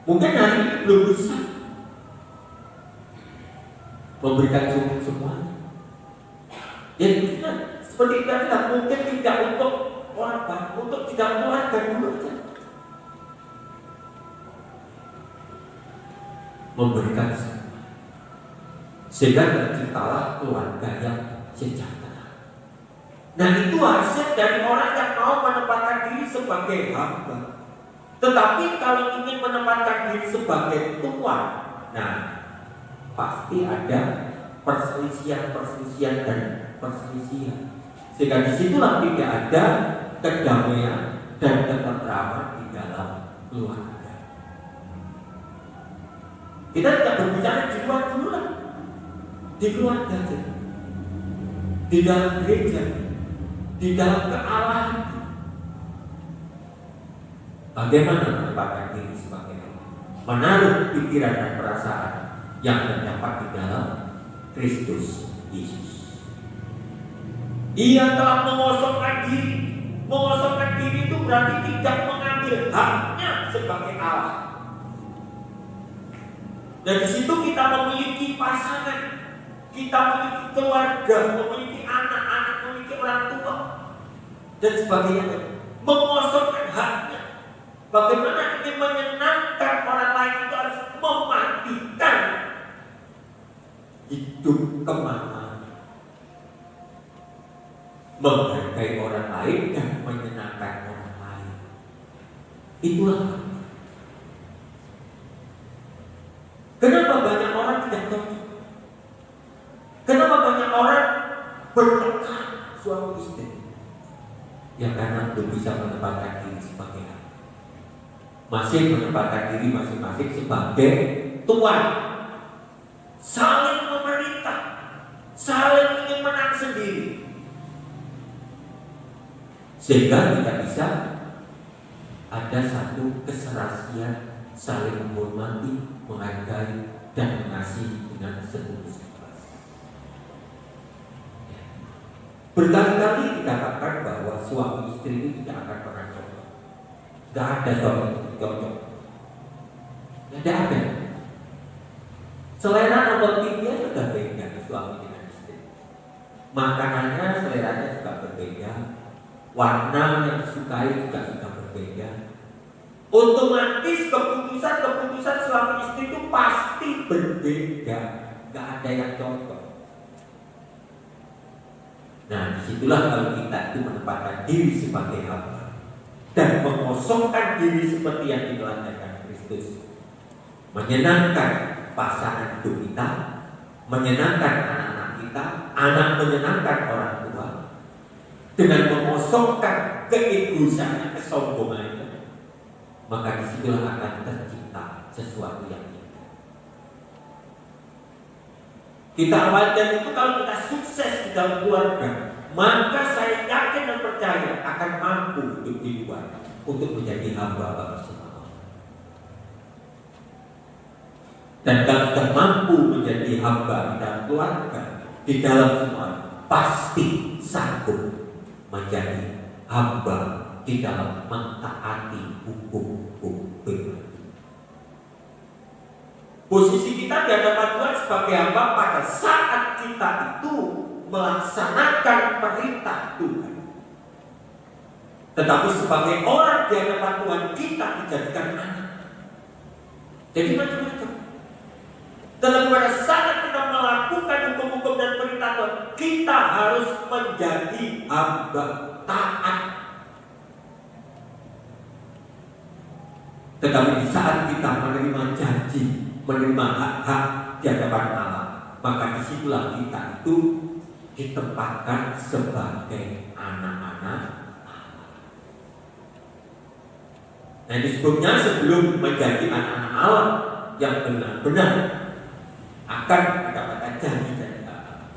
Mungkin hari ini belum bisa memberikan semua. Ya, seperti tadi lah, mungkin tidak untuk orang baik, untuk tidak keluarga dulu saja. Memberikan semua, sehingga terciptalah keluarga yang sejahtera. Nah, itu hasil dari orang yang mau menempatkan diri sebagai hamba. Tetapi kalau ingin menempatkan diri sebagai tuan, nah pasti ada perselisihan dan perselisihan. Sehingga disitulah tidak ada kedamaian dan ketentraman di dalam keluarga. Kita tidak berbicara di luar dulu lah, di keluarga saja, di dalam gereja, di dalam kealahan. Bagaimana menempatkan diri sebagai Allah, menaruh pikiran dan perasaan yang terdapat di dalam Kristus Yesus. Ia telah mengosongkan diri. Mengosongkan diri itu berarti tidak mengambil haknya sebagai Allah. Dan di situ kita memiliki pasangan, kita memiliki keluarga, memiliki anak-anak, memiliki orang tua dan sebagainya. Mengosongkan haknya. Bagaimana ingin menyenangkan orang lain itu harus mematikan hidup kemana, menghargai orang lain dan menyenangkan orang lain. Itulah. Kenapa banyak orang tidak cocok? Kenapa banyak orang bertengkar suami istri? Ya karena belum bisa menempatkan diri sebagai anak. Masih menempatkan diri masing-masing sebagai tuan, saling memerintah, saling ingin menang sendiri, sehingga tidak bisa ada satu keserasian, saling menghormati, menghargai dan mengasihi dengan setulus-tulus. Berkali-kali dikatakan bahwa suami istri itu tidak akan pernah cocok. Tidak ada suami istri cocok. Tidak ada. Selera nonton TV sudah beda suami dengan istri. Makanannya seleranya juga berbeda. Warna yang disukai juga sudah berbeda. Otomatis keputusan suami istri itu pasti berbeda. Tidak ada yang cocok. Nah, disitulah kalau kita itu menempatkan diri sebagai hamba dan mengosongkan diri seperti yang diteladankan Kristus, menyenangkan pasangan hidup kita, menyenangkan anak-anak kita, anak menyenangkan orang tua, dengan mengosongkan keegoisannya, kesombongannya, maka disitulah akan tercipta sesuatu yang indah. Kita awalkan itu kalau kita sukses di dalam keluarga, maka saya yakin dan percaya akan mampu hidup di luar untuk menjadi hamba bagi semua orang. Dan kalau kita mampu menjadi hamba di dalam keluarga, di dalam semua, pasti sanggup menjadi hamba di dalam mentaati hukum-hukum Tuhan. Posisi kita di hadapan Tuhan sebagai hamba pada saat kita itu melaksanakan perintah Tuhan. Tetapi sebagai orang di hadapan Tuhan kita dijadikan anak. Jadi macam-macam. Tetapi pada saat kita melakukan hukum-hukum dan perintah Tuhan, kita harus menjadi hamba taat. Tetapi di saat kita menerima janji, menerima hak-hak di hadapan Allah, maka disitulah kita itu ditempatkan sebagai anak-anak Allah. Nah, disebutnya sebelum menjadi anak-anak Allah yang benar-benar akan mendapatkan janji-janji Allah,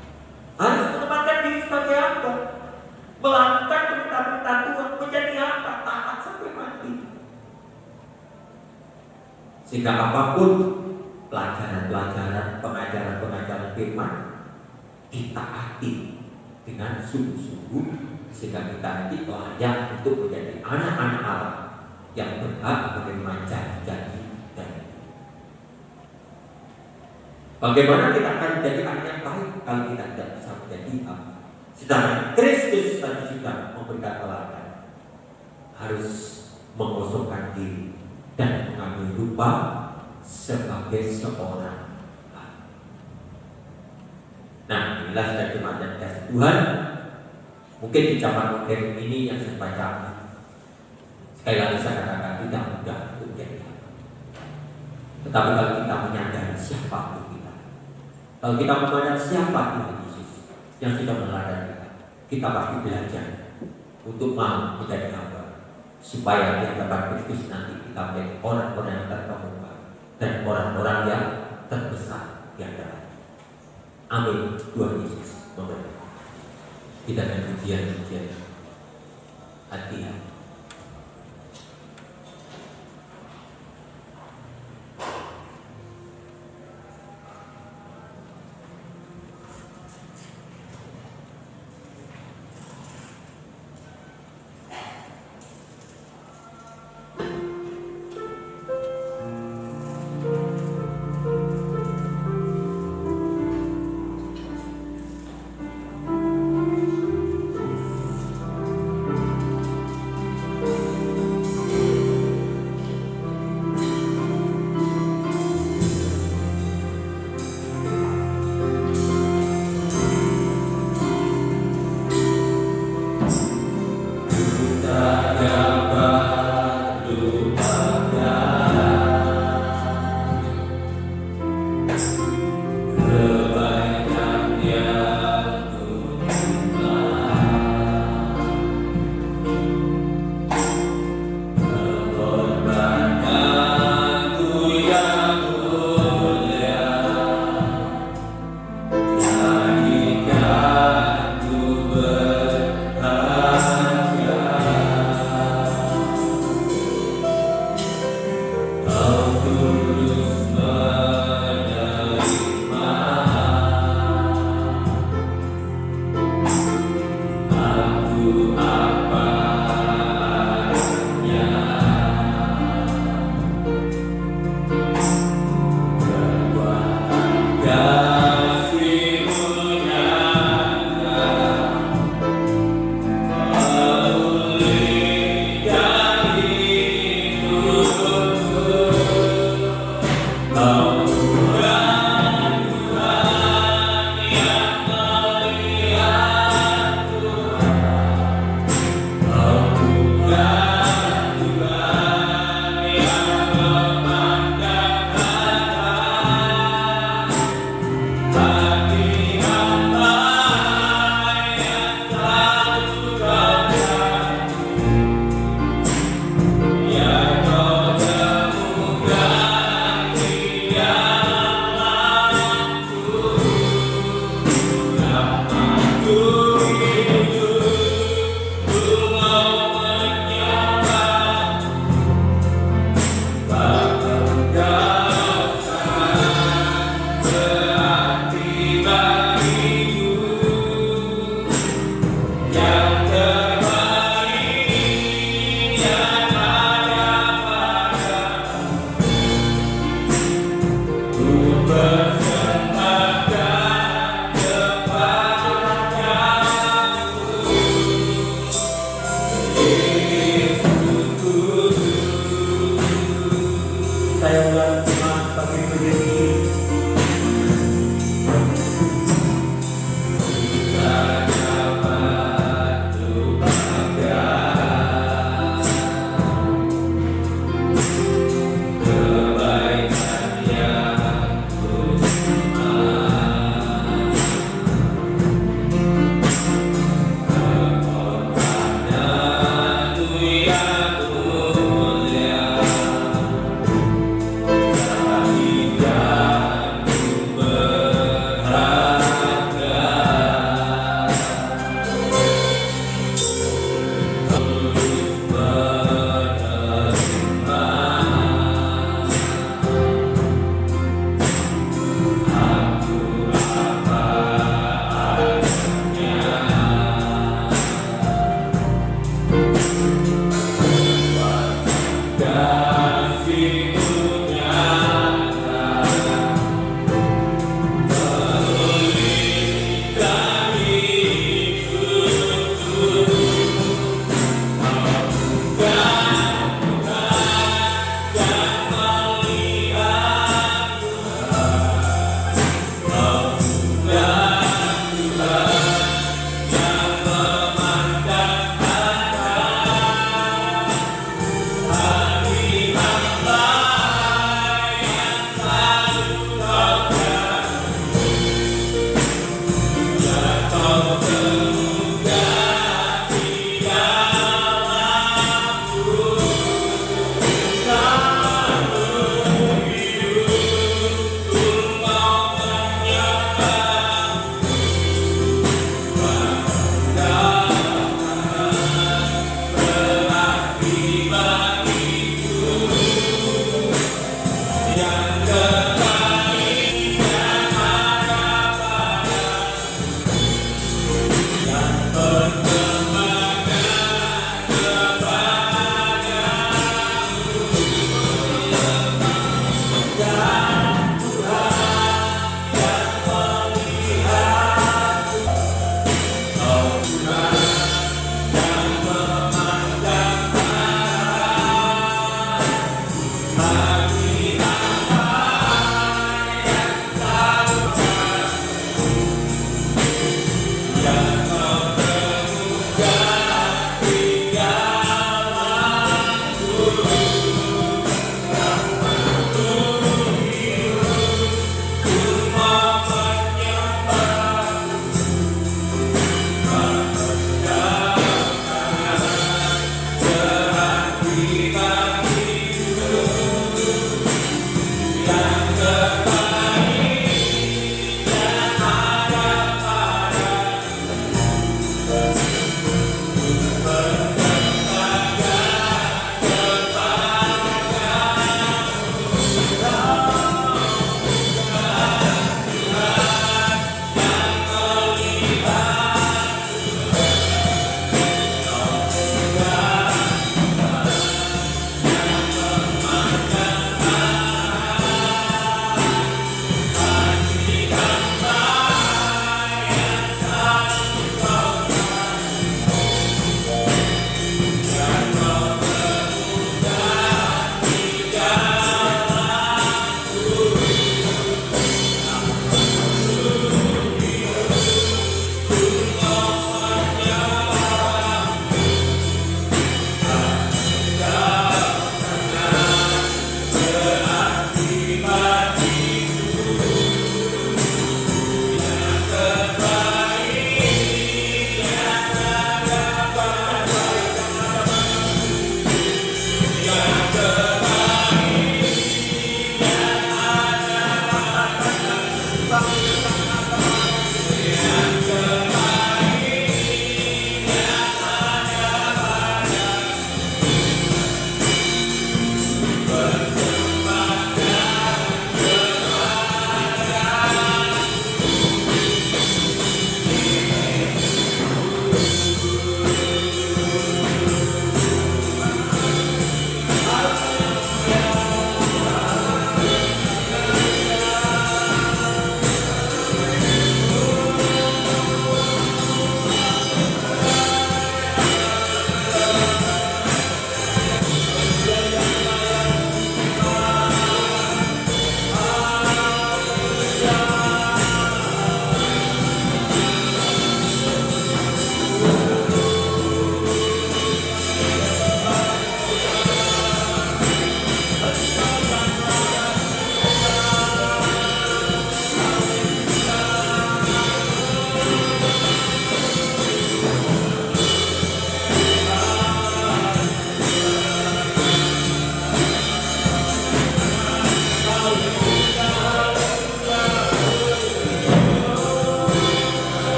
harus menempatkan diri sebagai hamba, melakukan perintah-perintah Tuhan, menjadi hamba taat sampai mati. Sehingga apapun pelajaran-pelajaran, pengajaran-pengajaran firman ditaati dengan sungguh-sungguh, sehingga kita nanti layak untuk menjadi anak-anak Allah yang berhak menerima janji-janji dari Tuhan. Bagaimana kita akan menjadi anak yang baik kalau kita tidak bisa menjadi hamba? Sedangkan Kristus tadi sudah memberikan teladan, harus mengosongkan diri dan mengambil rupa sebagai seorang hamba. Nah, inilah sudah jemaat dan kasih Tuhan. Mungkin di zaman modern ini yang saya baca, sekali lagi saya katakan tidak mudah untuk menjadi hamba. Tetapi kalau kita menyadari siapa kita, Kalau kita memandang siapa Tuhan Yesus yang sudah meneladani kita pasti belajar untuk mau menjadi hamba, supaya di hadapan Kristus nanti kita menjadi orang-orang yang terkemuka dan orang-orang yang terbesar di hadapan. Amin. Tuhan Yesus memberkati. Kita akan pujian-pujian hati-hati.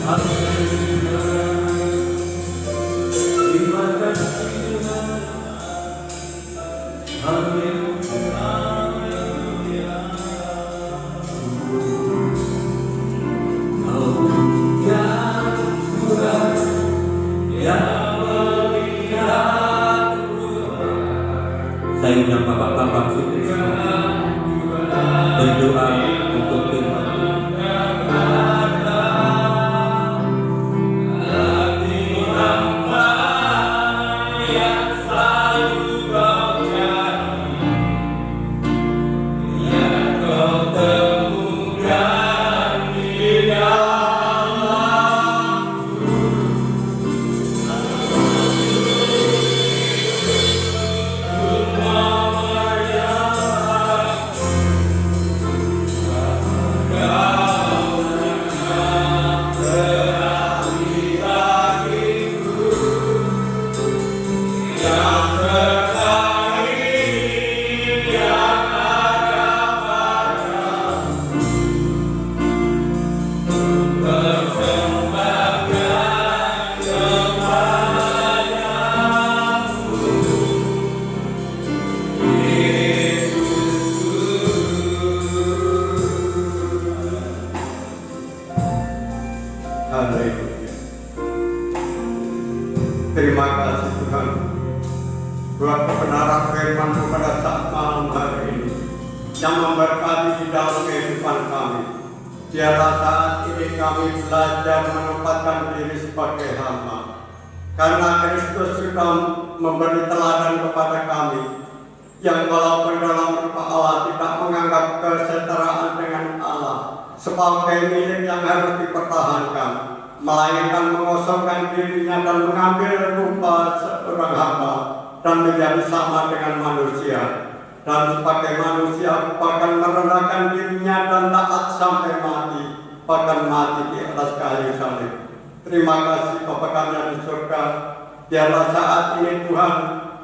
Terima kasih Tuhan. Haleluya. Kau yang Tuhan yang melihatku. Saya undang Bapak-bapak Sutri berdoa untuk firman. Haleluya. Terima kasih Tuhan buat kebenaran firman-Mu pada saat malam hari ini yang memberkati di dalam kehidupan kami. Biarlah saat ini kami belajar menempatkan diri sebagai hamba, karena Kristus sudah memberi teladan kepada kami yang walaupun dalam rupa Allah tidak menganggap kesetaraan dengan Allah sebagai milik yang harus dipertahankan, melainkan mengosongkan dirinya dan mengambil rupa seorang hamba dan menjadi sama dengan manusia, dan sebagai manusia bahkan merendahkan dirinya dan taat sampai mati, bahkan mati di atas kayu salib. Terima kasih Bapa kami yang di surga. Biarlah saat ini Tuhan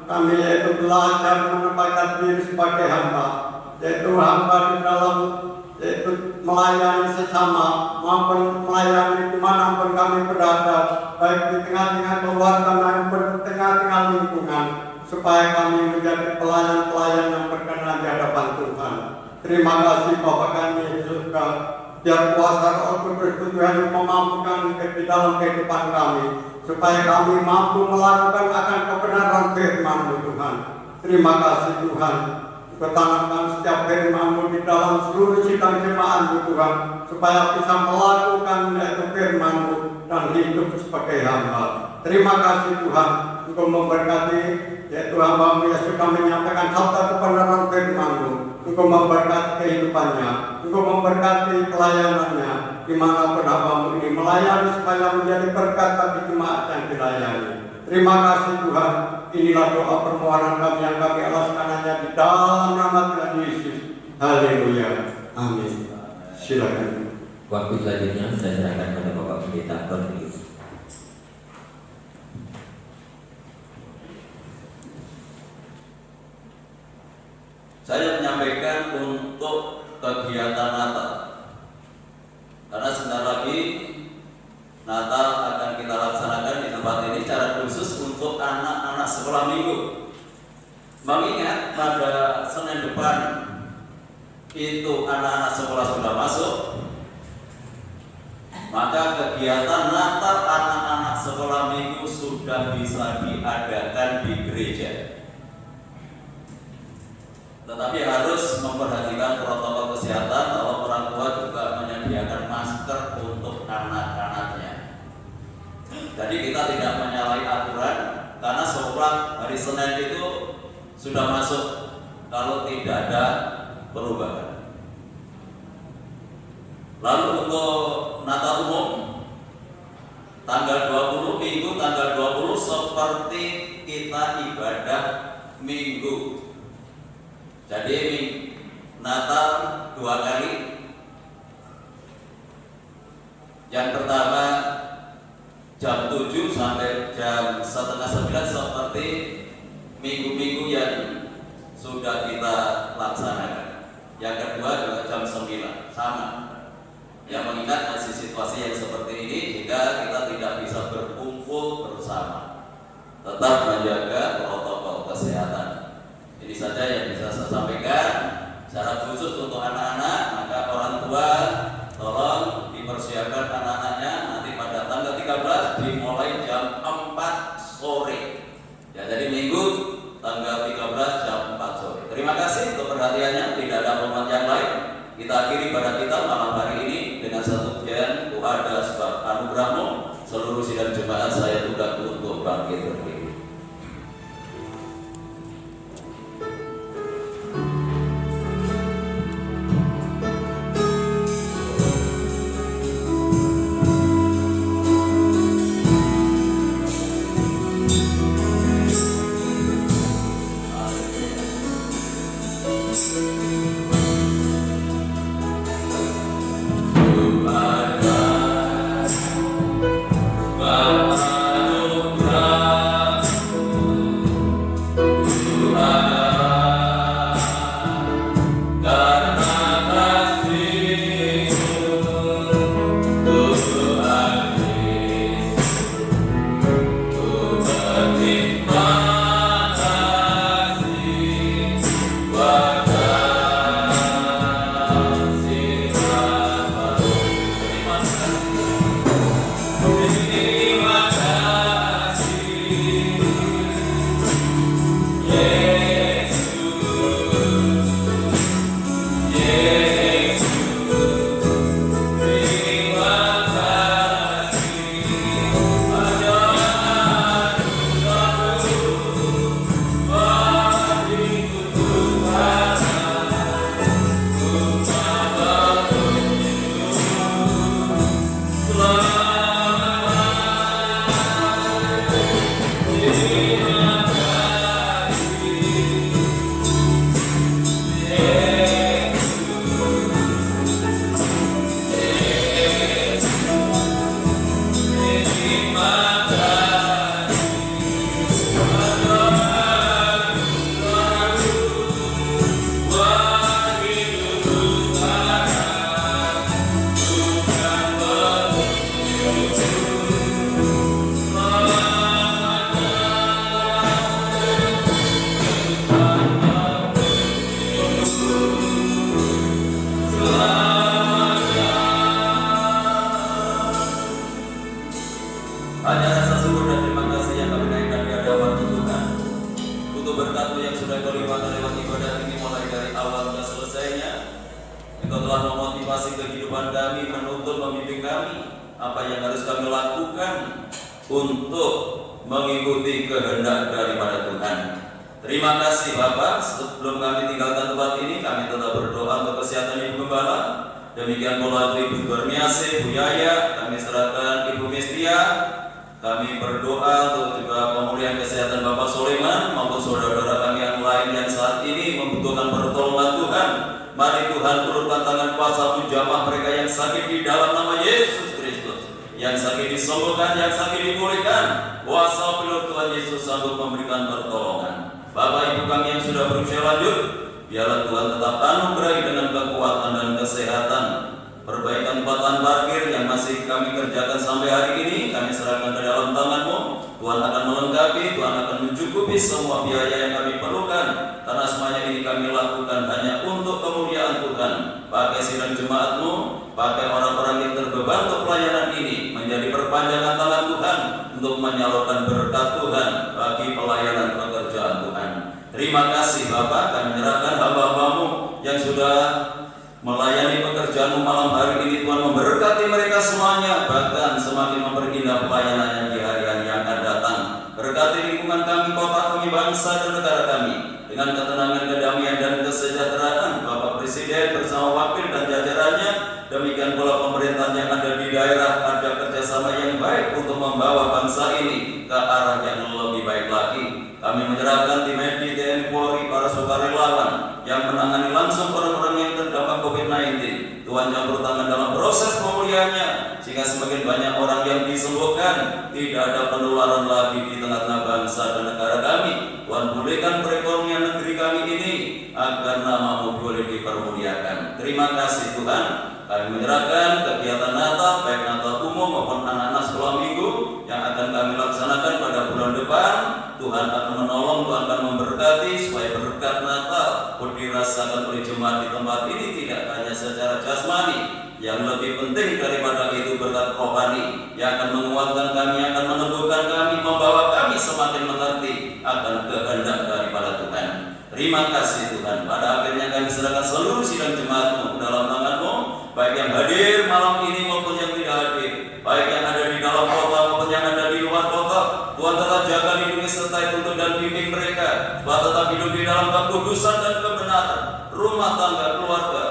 kami yaitu belajar menempatkan diri sebagai hamba, yaitu hamba di dalam yaitu melayani sesama maupun melayani dimanapun kami berada, baik di tengah-tengah keluarga maupun di tengah-tengah lingkungan, supaya kami menjadi pelayan-pelayan yang berkenan di hadapan Tuhan. Terima kasih Bapa kami di surga. Biar kuasa Roh Kudus Tuhan memampukan di dalam kehidupan kami, supaya kami mampu melakukan akan kebenaran firman-Mu Tuhan. Terima kasih Tuhan. Tanamkan setiap firman-Mu di dalam seluruh sidang jemaat-Mu Tuhan, supaya bisa melakukan yaitu firman-Mu dan hidup sebagai hamba. Terima kasih Tuhan untuk memberkati yaitu hamba-Mu yang sudah menyampaikan sabda kebenaran firman-Mu, untuk memberkati kehidupannya, untuk memberkati pelayanannya, dimanapun hamba-Mu ini melayani supaya menjadi berkat bagi jemaat yang dilayani. Terima kasih Tuhan. Inilah doa permohonan kami yang kami alaskan hanya di dalam nama Tuhan Yesus. Haleluya. Amin. Silakan. Waktu selanjutnya saya serahkan kepada Bapak Pendeta Cornelius. Saya menyampaikan untuk kegiatan Natal, karena sebentar lagi Natal akan kita laksanakan di tempat ini secara khusus untuk anak-anak sekolah minggu. Mengingat pada Senin depan itu anak-anak sekolah sudah masuk, maka kegiatan Natal anak-anak sekolah minggu sudah bisa diadakan di gereja. Tetapi harus memperhatikan protokol kesehatan. Kalau orang tua juga menyediakan masker untuk anak-anaknya. Jadi kita tidak menyalahi aturan, karena sholat hari Senin itu sudah masuk kalau tidak ada perubahan. Lalu untuk Natal umum tanggal 20 Minggu tanggal 20 seperti kita ibadah Minggu. Jadi Natal 2 kali. Yang pertama jam 7 sampai jam 8:30 seperti minggu-minggu yang sudah kita laksanakan. Yang kedua juga jam 9 sama. Yang mengingat masih situasi yang seperti ini, jika kita tidak bisa berkumpul bersama, tetap menjaga protokol kesehatan. Ini saja yang bisa saya sampaikan. Secara khusus untuk anak-anak, maka orang tua tolong dipersiapkan anak-anaknya nanti pada tanggal 13 dimulai jam 4 sore. Ya, jadi Minggu tanggal 13 jam 4 sore. Terima kasih untuk perhatiannya. Tidak ada pengumuman yang lain. Kita akhiri pada kita malam hari ini dengan satu pujian doa adalah sebab anugerahmu. Seluruh sidang jemaat saya tugas untuk bangkit berdiri. Hanya rasa syukur dan terima kasih yang kami naikkan di hadapan Tuhan untuk berkat yang sudah Kau limpahkan lewat ibadah ini mulai dari awal hingga selesainya. Engkau telah memotivasi kehidupan kami, menuntun memimpin kami apa yang harus kami lakukan untuk mengikuti kehendak daripada Tuhan. Terima kasih Bapak. Sebelum kami tinggalkan tempat ini, kami tetap berdoa untuk kesehatan Ibu Gembala. Demikian pula untuk Ibu Bermiasih, Bu Yaya, kami serahkan Ibu Mistia. Kami berdoa untuk juga pemulihan kesehatan Bapak Soleman maupun saudara-saudara kami yang lain yang saat ini membutuhkan pertolongan Tuhan. Mari Tuhan turunkan tangan kuasa menjamah mereka yang sakit di dalam nama Yesus Kristus. Yang sakit disembuhkan, yang sakit dipulihkan. Kuasa penuh Tuhan Yesus sanggup memberikan pertolongan. Bapak Ibu kami yang sudah berusia lanjut, biarlah Tuhan tetap anugerahi dengan kekuatan dan kesehatan. Perbaikan tempat parkir yang masih kami kerjakan sampai hari ini, kami serahkan ke dalam tangan-Mu. Tuhan akan melengkapi, Tuhan akan mencukupi semua biaya yang kami perlukan. Karena semuanya ini kami lakukan hanya untuk kemuliaan Tuhan. Pakai sidang jemaat-Mu, pakai orang-orang yang terbeban untuk pelayanan ini, menjadi perpanjangan tangan Tuhan untuk menyalurkan berkat Tuhan bagi pelayanan pekerjaan Tuhan. Terima kasih Bapak, kami menyerahkan hamba-hamba-Mu yang sudah melayani pekerjaan malam hari ini. Tuhan memberkati mereka semuanya, bahkan semakin memperindah pelayanan yang di hari-hari yang akan datang. Berkati lingkungan kami, kota kami, bangsa dan negara kami dengan ketenangan, kedamaian dan kesejahteraan. Bapak Presiden bersama wakil dan jajarannya, demikian pula pemerintahan yang ada di daerah, ada kerjasama yang baik untuk membawa bangsa ini ke arah yang lebih baik lagi. Kami menyerahkan tim medis, TNI, Polri, para sukarelawan yang menangani langsung orang-orang yang terdampak COVID-19. Tuhan campur tangan dalam proses pemulihannya, sehingga semakin banyak orang yang disembuhkan, tidak ada penularan lagi di tengah-tengah bangsa dan negara kami. Tuhan pulihkan perekonomian negeri kami ini, agar nama-Mu boleh dipermuliakan. Terima kasih Tuhan. kami menyerahkan kegiatan Natal, baik Natal umum maupun anak-anak sekolah minggu yang akan kami laksanakan pada bulan depan. Tuhan akan menolong, Tuhan akan memberkati supaya berkat Natal pun dirasakan oleh jemaat di tempat ini tidak hanya secara jasmani, yang lebih penting daripada itu berkat rohani yang akan menguatkan kami, akan meneguhkan kami, membawa kami semakin mengerti akan kehendak daripada Tuhan. Terima kasih Tuhan. Pada akhirnya kami serahkan seluruh sidang jemaat-Mu dalam tangan-Mu, baik yang hadir malam ini maupun yang tidak hadir, baik yang ada di dalam kota maupun yang ada di luar kota. Tuhan tetap jaga, lindungi, sertai, tuntun dan bimbing mereka, supaya tetap hidup di dalam kekudusan dan kebenaran, rumah tangga, keluarga,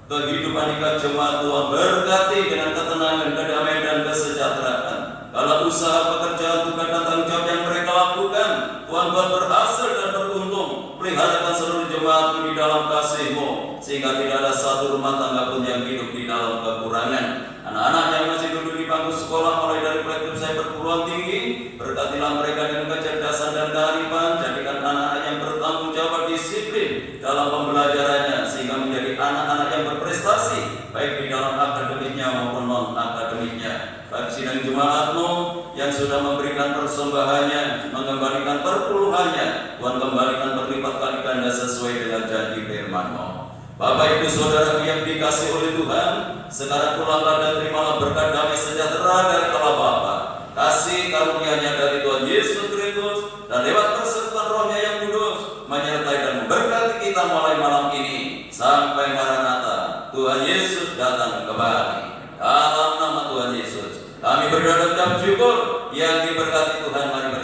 kehidupan ikat jemaat. Tuhan berkati dengan ketenangan, kedamaian dan kesejahteraan. Kalau usaha, pekerjaan, tugas dan tanggung jawab yang mereka lakukan, Tuhan buat berhasil dan beruntung. Peliharakan seluruh jemaat-Mu di dalam kasih-Mu, sehingga tidak ada satu rumah tangga pun yang hidup di dalam kekurangan. Anak-anak yang masih duduk di bangku sekolah mulai dari pelatihan saya perguruan tinggi, berkatilah mereka dengan kecerdasan dan kearifan. Jadikan anak-anak yang bertanggung jawab, disiplin dalam pembelajarannya, sehingga menjadi anak-anak yang berprestasi baik di dalam akademiknya maupun non-akademiknya. Bagi sidang jemaat-Mu yang sudah memberikan persembahannya, mengembalikan perpuluhannya, Tuhan kembalikan berlipat kali ganda sesuai dengan janji firman-Mu. Bapak Ibu Saudaraku yang dikasih oleh Tuhan, sekarang pulanglah dan terimalah berkat damai sejahtera dari Allah Bapa, kasih karunia-Nya dari Tuhan Yesus Kristus, dan lewat persekutuan Roh-Nya yang kudus menyertai dan memberkati kita mulai malam ini sampai Maranatha Tuhan Yesus datang kembali. Dalam nama Tuhan Yesus kami berdoa dan syukur, yang diberkati Tuhan. Mari